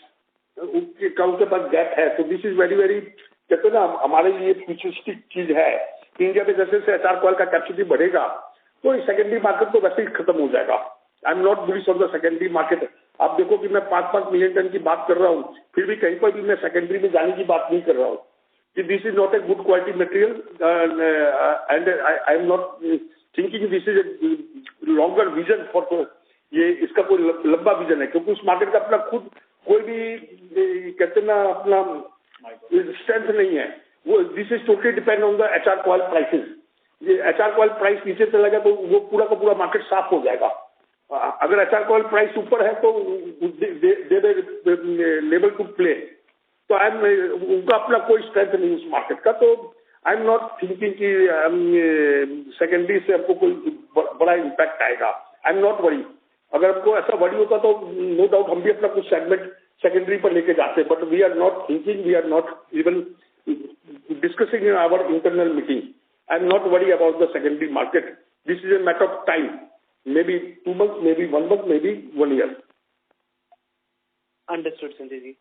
उनके पास गैप है. तो दिस इज वेरी वेरी, कहते हैं ना, हमारे लिए फ्यूचरिस्टिक चीज है. इंडिया में जैसे से एचआर कॉइल का कैपेसिटी बढ़ेगा तो सेकेंडरी मार्केट तो वैसे ही खत्म हो जाएगा. आई am not bullish on the secondary market. आप देखो कि मैं 5-5 मिलियन टन की बात कर रहा हूँ, फिर भी कहीं पर भी मैं सेकेंडरी में जाने की बात नहीं कर रहा हूँ. This is not a good quality material and I am not thinking this is a longer vision for, ये इसका कोई लंबा विजन है, क्योंकि उस मार्केट का अपना खुद कोई भी कहते हैं ना अपना स्ट्रेंथ नहीं है. वो this is totally depend on the HR coil prices. ये एचआर कॉइल प्राइस नीचे चला गया तो वो पूरा का पूरा मार्केट साफ हो जाएगा. अगर एचआर कॉइल प्राइस ऊपर है तो दे लेवल टू प्ले. तो आई एम, उनका अपना कोई स्ट्रेंथ नहीं उस मार्केट का. तो आई एम नॉट थिंकिंग कि सेकेंडरी से हमको कोई बड़ा इम्पैक्ट आएगा. आई एम नॉट वरी. अगर हमको ऐसा वरी होता तो नो डाउट हम भी अपना कुछ सेगमेंट सेकेंडरी पर लेके जाते. But we are not thinking, we are not even discussing in our internal meeting. I am not worry about the secondary market. This is a matter of time. Maybe 2 months, maybe 1 month, maybe 1 year. Understood, Sanjay ji.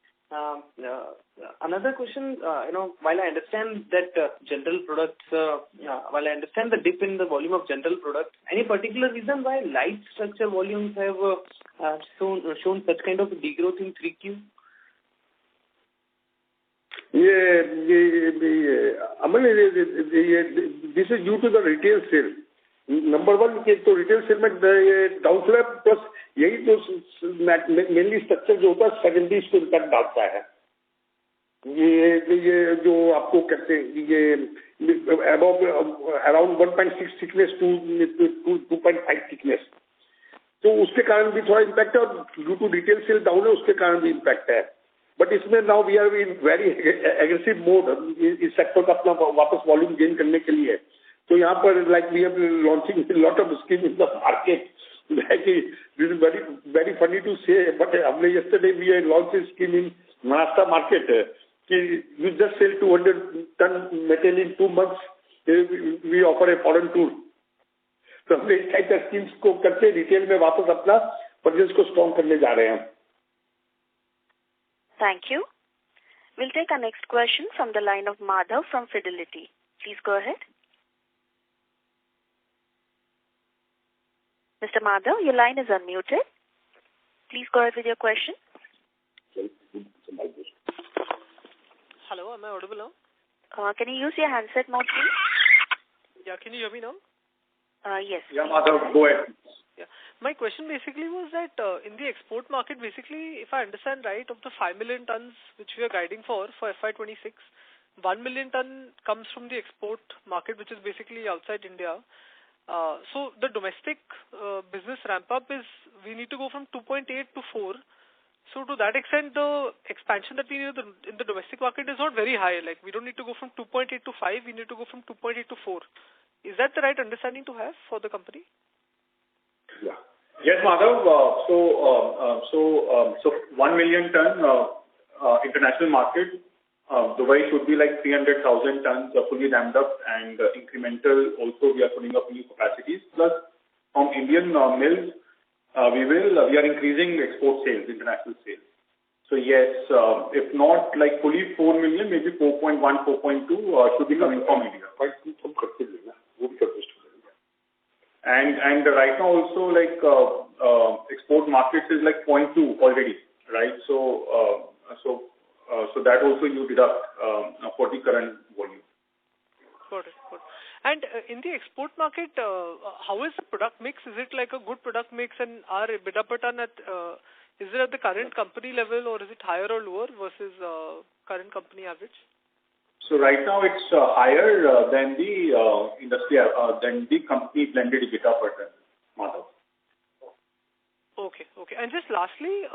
Another question, while I understand that general products, while I understand the dip in the volume of general products, any particular reason why light structure volumes have shown such kind of degrowth in 3Q? Amal, this is due to the retail sale. Number 1 के तो retail sale में down slab plus यही तो mainly structure जो होता है secondary को impact डालता है. ये जो आपको कहते हैं ये about around 1.6 thickness to 2.5 thickness, तो उसके कारण भी थोड़ा इम्पैक्ट है. और due to retail sale down है उसके कारण भी इम्पैक्ट है. बट इसमें now we are in very aggressive mode इस सेक्टर का अपना वापस वॉल्यूम गेन करने के लिए. तो यहाँ पर like we are launching lot of scheme in the market. This is very very funny to say, but हमने yesterday we are launch scheme in Maharashtra market कि you just sell 200 ton material in 2 months, we offer a foreign tour. तो हमने इस type का schemes को करके retail में वापस अपना प्रेजेंस को स्ट्रॉन्ग करने जा रहे हैं. Thank you. We'll take our next question from the line of Madhav from Fidelity. Please go ahead. Mr. Madhav, your line is unmuted. Please go ahead with your question. Hello, am I audible now? Can you use your handset mode, please? Yeah, can you hear me now? Yes. Yeah, Madhav, go ahead. Yeah. My question basically was that in the export market, basically, if I understand right, of the 5 million tons which we are guiding for FY26, 1 million ton comes from the export market, which is basically outside India. So the domestic business ramp up is, we need to go from 2.8 to 4. So to that extent, the expansion that we need in the domestic market is not very high. Like we don't need to go from 2.8 to 5, we need to go from 2.8 to 4. Is that the right understanding to have for the company? Yeah. Yes, Madhav. So 1 million ton international market. Dubai should be like 300,000 tons fully ramped up, and incremental also we are putting up new capacities. Plus from Indian mills, we are increasing export sales, international sales. So yes, if not like fully 4 million, maybe 4.1, 4.2 should be coming from India. And right now also like export markets is like 0.2 already, right? So that also you deduct for the current volume. Got it. And in the export market, how is the product mix? Is it like a good product mix, and our EBITDA per ton is it at the current company level, or is it higher or lower versus current company average? So right now it's higher than the industry, than the company blended EBITDA per ton, Madhav. Okay. And just lastly,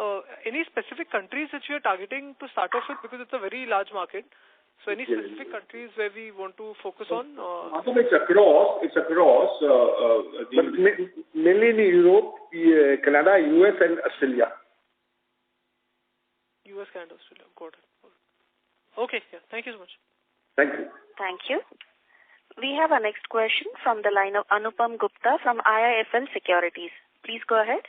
any specific countries that you are targeting to start off with, because it's a very large market? So any specific countries where we want to focus on? It's across. But mainly in Europe, Canada, US and Australia. US, Canada, Australia. Got it. Okay. Yeah. Thank you so much. Thank you. Thank you. We have our next question from the line of Anupam Gupta from IIFL Securities. Please go ahead.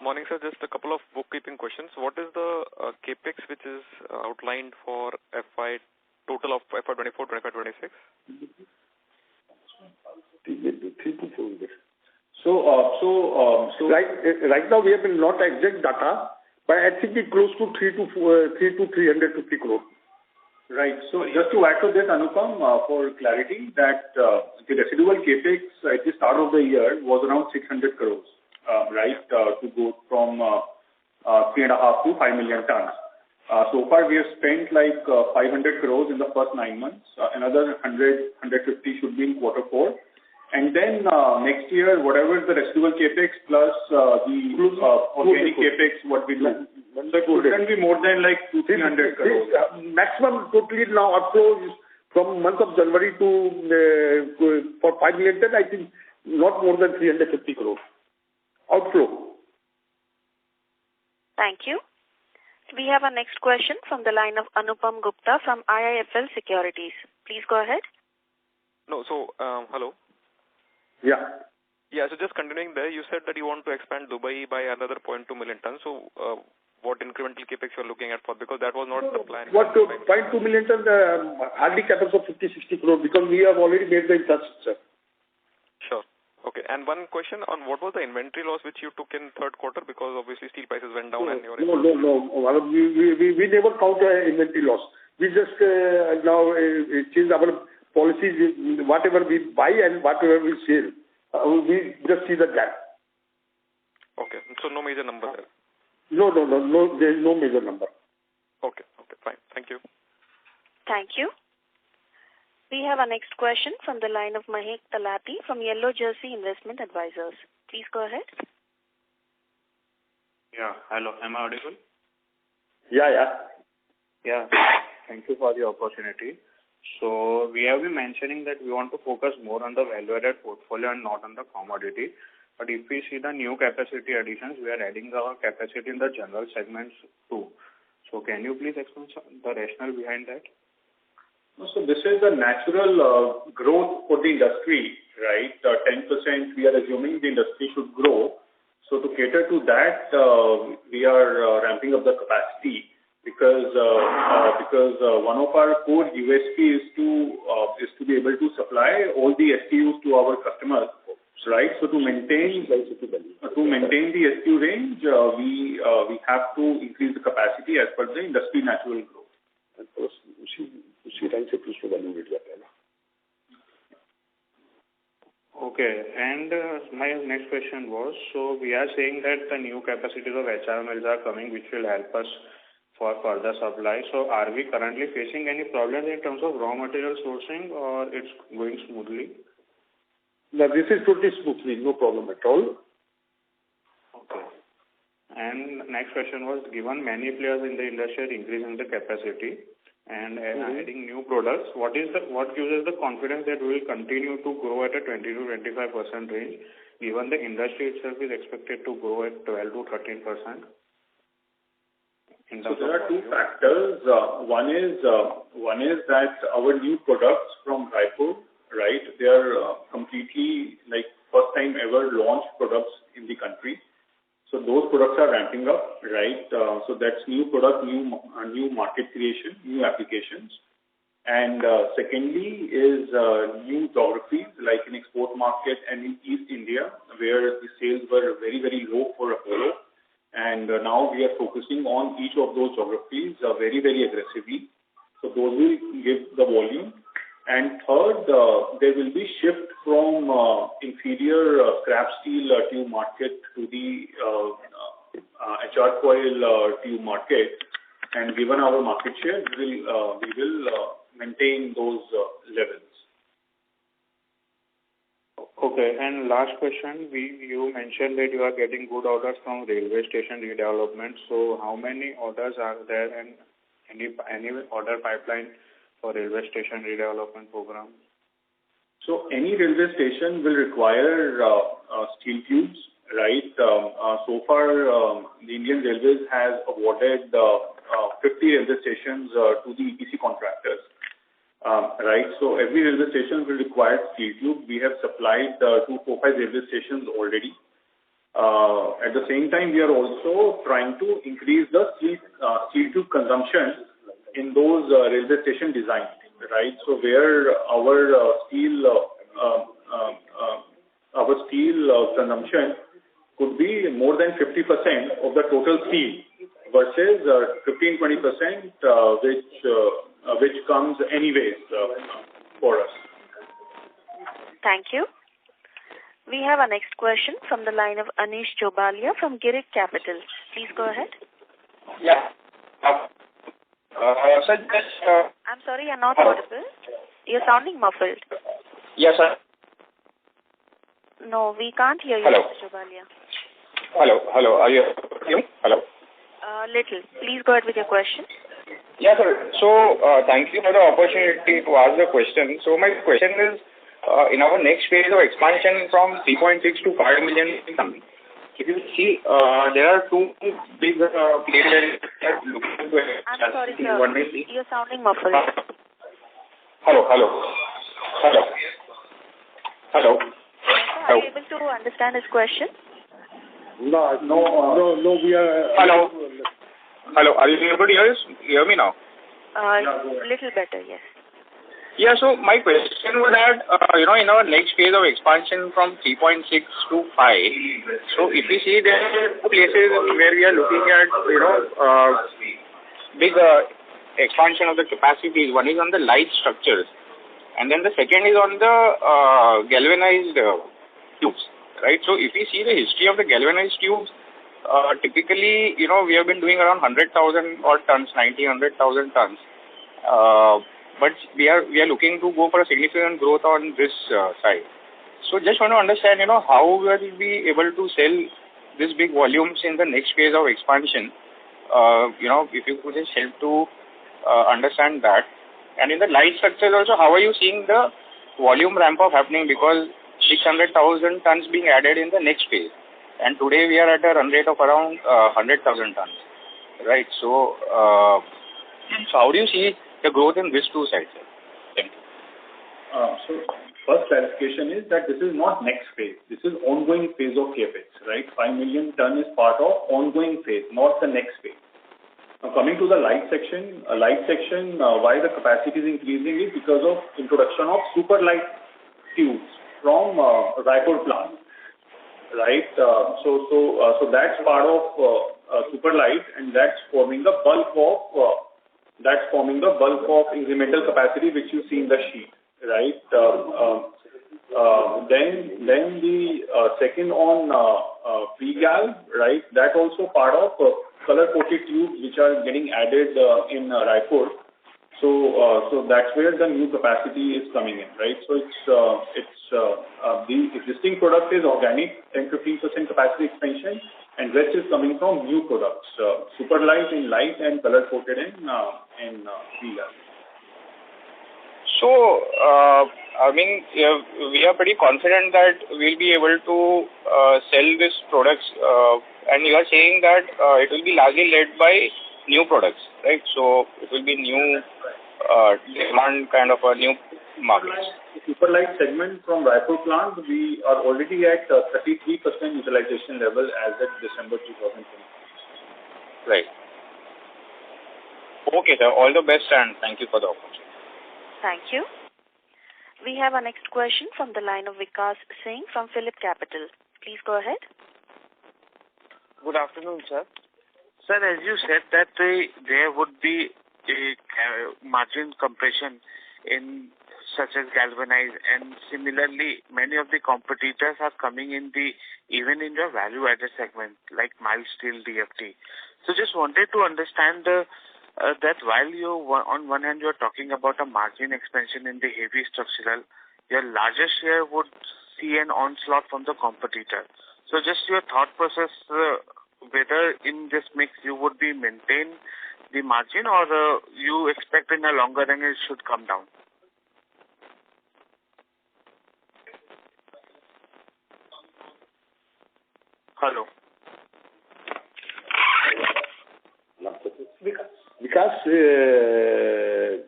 Morning, sir. Just a couple of bookkeeping questions. What is the capex which is outlined for total of FY 24, 25, 26? Right now we have not exact data, but I think it's close to 350 crore. Right. So just to add to this, Anupam, for clarity, that the residual capex at the start of the year was around 600 crores, right, to go from 3.5 to 5 million tons. So far we have spent like 500 crores in the first 9 months. Another 150 should be in quarter 4. And then next year, whatever the residual capex plus the organic capex, what we do. So it shouldn't be more than like 200-300 crores. Maximum totally now outflow is from month of January to for 5 million ton, I think not more than 350 crores outflow. Thank you. We have our next question from the line of Anupam Gupta from IIFL Securities. Please go ahead. No, so hello. Yeah. Yeah, so just continuing there, you said that you want to expand Dubai by another 0.2 million tons. So what incremental capex you're looking at for? Because that was not the plan. What 0.2 million tons, hardly capex of 50-60 crore because we have already made the infrastructure. Sure. Okay. And one question on what was the inventory loss which you took in third quarter because obviously steel prices went down and your... No. We never count inventory loss. We just now change our policies, whatever we buy and whatever we sell. We just see the gap. Okay. So no major number there? No. There is no major number. Okay. Fine. Thank you. Thank you. We have our next question from the line of Mahek Talati from Yellow Jersey Investment Advisors. Please go ahead. Yeah. Hello. Am I audible? Yeah. Yeah. Thank you for the opportunity. So we have been mentioning that we want to focus more on the value-added portfolio and not on the commodity. But if we see the new capacity additions, we are adding our capacity in the general segments too. So can you please explain the rationale behind that? So this is the natural growth for the industry, right? 10% we are assuming the industry should grow. So to cater to that, we are ramping up the capacity because one of our core USP is to be able to supply all the SKUs to our customers, right? So to maintain the SKU range, we have to increase the capacity as per the industry natural growth. Okay, and my next question was, so we are saying that the new capacities of HR mills are coming which will help us for further supply. So are we currently facing any problems in terms of raw material sourcing or it's going smoothly? No, this is totally smoothly, no problem at all. Okay. And next question was, given many players in the industry are increasing the capacity and adding new products, what gives us the confidence that we will continue to grow at a 20 to 25% range, given the industry itself is expected to grow at 12 to 13%? So there are two factors. One is that our new products from Raipur, right? They are completely like first time ever launched products in the country. So those products are ramping up, right? So that's new product, new market creation, new applications. And secondly is new geographies like in export market and in East India where the sales were very, very low for Apollo. And now we are focusing on each of those geographies very, very aggressively. So those will give the volume. And third, there will be shift from inferior scrap steel tube market to the HR coil tube market. And given our market share, we will maintain those levels. Okay, and last question, you mentioned that you are getting good orders from railway station redevelopment. So how many orders are there and any order pipeline for railway station redevelopment program? So any railway station will require steel tubes, right? So far, the Indian Railways has awarded 50 railway stations to the EPC contractors. Right, so every railway station will require steel tube. We have supplied 245 railway stations already. At the same time, we are also trying to increase the steel tube consumption in those railway station designs, right? So where our steel consumption could be more than 50% of the total steel versus 15-20% which comes anyways for us. Thank you. We have our next question from the line of Anish Jobalia from Girik Capital. Please go ahead. Yeah. Sir, I'm sorry, you're not audible. You're sounding muffled. Yes, sir. No, we can't hear you, Hello. Mr. Jobalia. Hello. Are you hearing me? Hello. Little. Please go ahead with your question. Yeah, sir. So, thank you for the opportunity to ask the question. So, my question is, in our next phase of expansion from 3.6 to 5 million tons, if you see, there are two big players that look into it. I'm sorry, sir. You're sounding muffled. Hello. Are you able to understand his question? No, we are... Hello, are you able to hear me now? Little better, yes. Yeah, so my question was that, in our next phase of expansion from 3.6 to 5, so if we see there are two places where we are looking at, big expansion of the capacities. One is on the light structures, and then the second is on the galvanized tubes, right? So if we see the history of the galvanized tubes, typically, we have been doing around 100,000 odd tons, 100,000 tons. But we are looking to go for a significant growth on this side. So just want to understand, how will we be able to sell these big volumes in the next phase of expansion? If you could just help to understand that. And in the light structures also, how are you seeing the volume ramp up happening? Because 600,000 tons being added in the next phase. And today we are at a run rate of around 100,000 tons, right? So how do you see the growth in these two sides? Thank you. So first clarification is that this is not next phase. This is ongoing phase of capex, right? 5 million ton is part of ongoing phase, not the next phase. Now coming to the light section, why the capacity is increasing is because of introduction of super light tubes from Raipur plant, right? So that's part of super light, and that's forming the bulk of incremental capacity which you see in the sheet, right? Then the second on pre-gal, right? That also part of color-coated tubes which are getting added in Raipur. So that's where the new capacity is coming in, right? So it's the existing product is organic, 10-15% capacity expansion, and rest is coming from new products, super light in light and color-coated in pre-gal. So, we are pretty confident that we'll be able to sell these products, and you are saying that it will be largely led by new products, right? So, it will be new demand, kind of a new market. The super light segment from Raipur plant, we are already at 33% utilization level as of December 2020. Right. Okay, sir. All the best, and thank you for the opportunity. Thank you. We have our next question from the line of Vikas Singh from Phillip Capital. Please go ahead. Good afternoon, sir. Sir, as you said that there would be a margin compression in such as galvanized, and similarly many of the competitors are coming in even in your value added segment like mild steel, DFT. So just wanted to understand that while you on one hand you're talking about a margin expansion in the heavy structural, your largest share would see an onslaught from the competitor. So just your thought process, whether in this mix you would be maintain the margin, or you expect in a longer run it should come down? Hello. Vikas,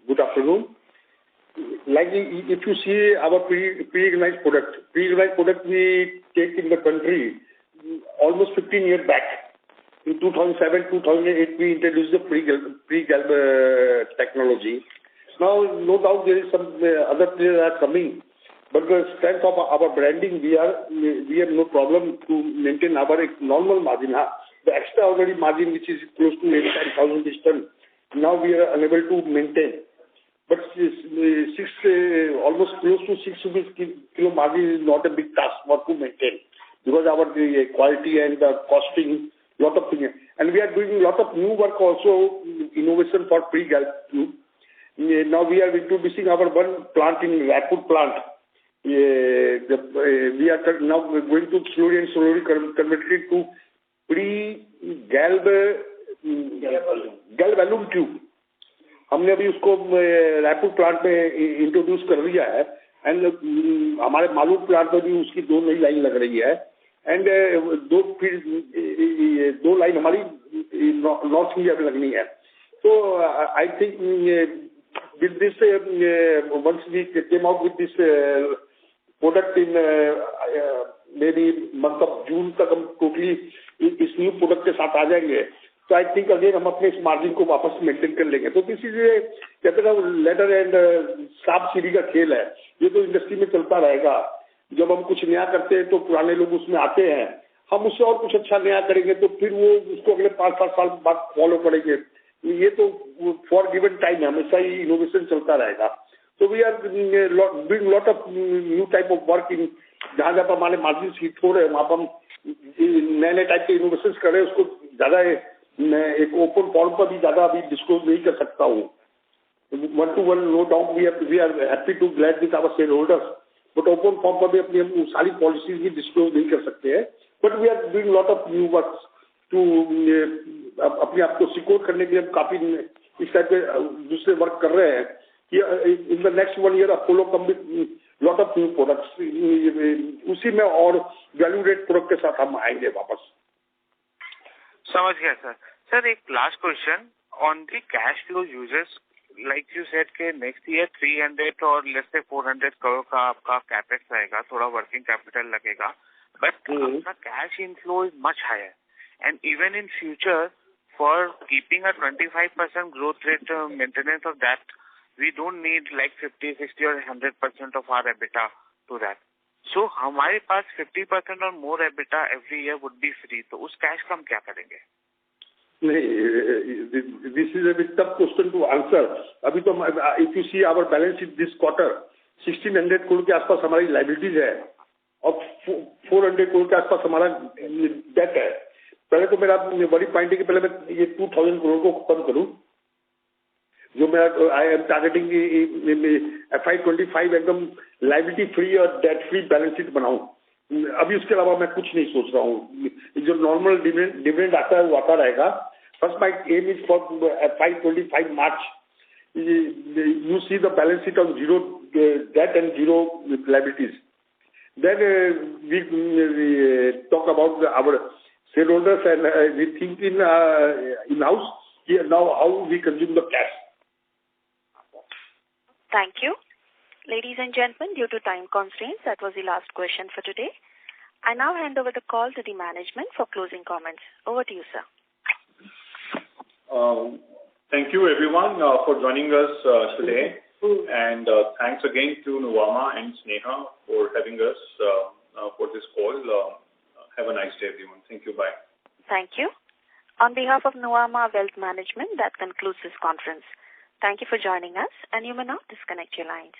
good afternoon. Like if you see our pre-galvanized product we take in the country almost 15 years back. In 2007, 2008, we introduced the pre-galv technology. Now, no doubt there is some other players are coming, but the strength of our branding, we have no problem to maintain our normal margin. The extraordinary margin, which is close to 8,000 this ton, now we are unable to maintain. But almost close to 6 rupees kilo margin is not a big task for to maintain, because our quality and the costing, lot of things. And we are doing a lot of new work also, innovation for pre-galv tube. Now we are introducing our one plant in Raipur plant. We are now going to slowly convert it to pre-galv galvalume tube. हमने अभी उसको Raipur plant में introduce कर दिया है, and हमारे मालूम plant में भी उसकी 2 नई लाइन लग रही है, एंड 2 लाइन हमारी नॉर्थ इंडिया में लगनी है. तो I think with this, once we came out with this product in maybe month of June तक हम टोटली इस न्यू प्रोडक्ट के साथ आ जाएंगे. तो आई थिंक अगेन हम अपने इस मार्जिन को वापस मेंटेन कर लेंगे. तो दिस इज कहते हैं लेटर एंड सांप सीढ़ी का खेल है. ये तो इंडस्ट्री में चलता रहेगा. जब हम कुछ नया करते हैं तो पुराने लोग उसमें आते हैं, हम उससे और कुछ अच्छा नया करेंगे तो फिर वो उसको अगले 5-7 साल बाद फॉलो करेंगे. ये तो फॉर गिवन टाइम है, हमेशा ही इनोवेशन चलता रहेगा. तो we are doing lot of new type of work in, जहाँ जहाँ पर हमारे मार्जिन हिट हो रहे हैं वहाँ पर हम नए टाइप के इनोवेशन कर रहे हैं. उसको ज्यादा मैं एक ओपन फॉर्म पर भी ज्यादा अभी डिस्क्लोज नहीं कर सकता हूँ. 1-to-1 no doubt we are happy to glad with our shareholders, but open form पर भी अपनी हम सारी पॉलिसीज भी डिस्क्लोज नहीं कर सकते हैं. But we are doing lot of new work to अपने आप को सिक्योर करने के लिए हम काफी इस टाइप के दूसरे वर्क कर रहे हैं कि in the next 1 year Apollo come with lot of new products. उसी में और वैल्यू रेट प्रोडक्ट के साथ हम आएंगे वापस. समझ गया सर. सर एक last question on the cash flow uses. Like you said के नेक्स्ट ईयर 300 और लेट्स से 400 करोड़ का आपका कैपेक्स आएगा, थोड़ा वर्किंग कैपिटल लगेगा, बट आपका cash inflow is much higher, and even in future for keeping a 25% growth rate maintenance of that we don't need like 50, 60 और 100% of our EBITDA to that. So हमारे पास 50% और more EBITDA every year would be free. तो उस cash का हम क्या करेंगे? This is a bit tough question to answer. अभी तो if you see our balance sheet this quarter 1600 crore के आसपास हमारी लाइबिलिटीज है और 400 करोड़ के आसपास हमारा डेट है. पहले तो मेरा बड़ी पॉइंट है कि पहले मैं ये 2000 करोड़ को खत्म करूं, जो मैं आई एम टारगेटिंग FY25 एकदम लाइबिलिटी फ्री और डेट फ्री बैलेंस शीट बनाऊं. अभी उसके अलावा मैं कुछ नहीं सोच रहा हूँ. जो नॉर्मल डिविडेंड आता है वो आता रहेगा. First my aim is for FY25 March you see the balance sheet on zero debt and zero liabilities. Then we talk about our shareholders and we think in-house now how we consume the cash. Thank you. Ladies and gentlemen, due to time constraints, that was the last question for today. I now hand over the call to the management for closing comments. Over to you, sir. Thank you everyone for joining us today, and thanks again to Nuvama and Sneha for having us for this call. Have a nice day everyone. Thank you. Bye. Thank you. On behalf of Nuvama Wealth Management, that concludes this conference. Thank you for joining us, and you may now disconnect your lines.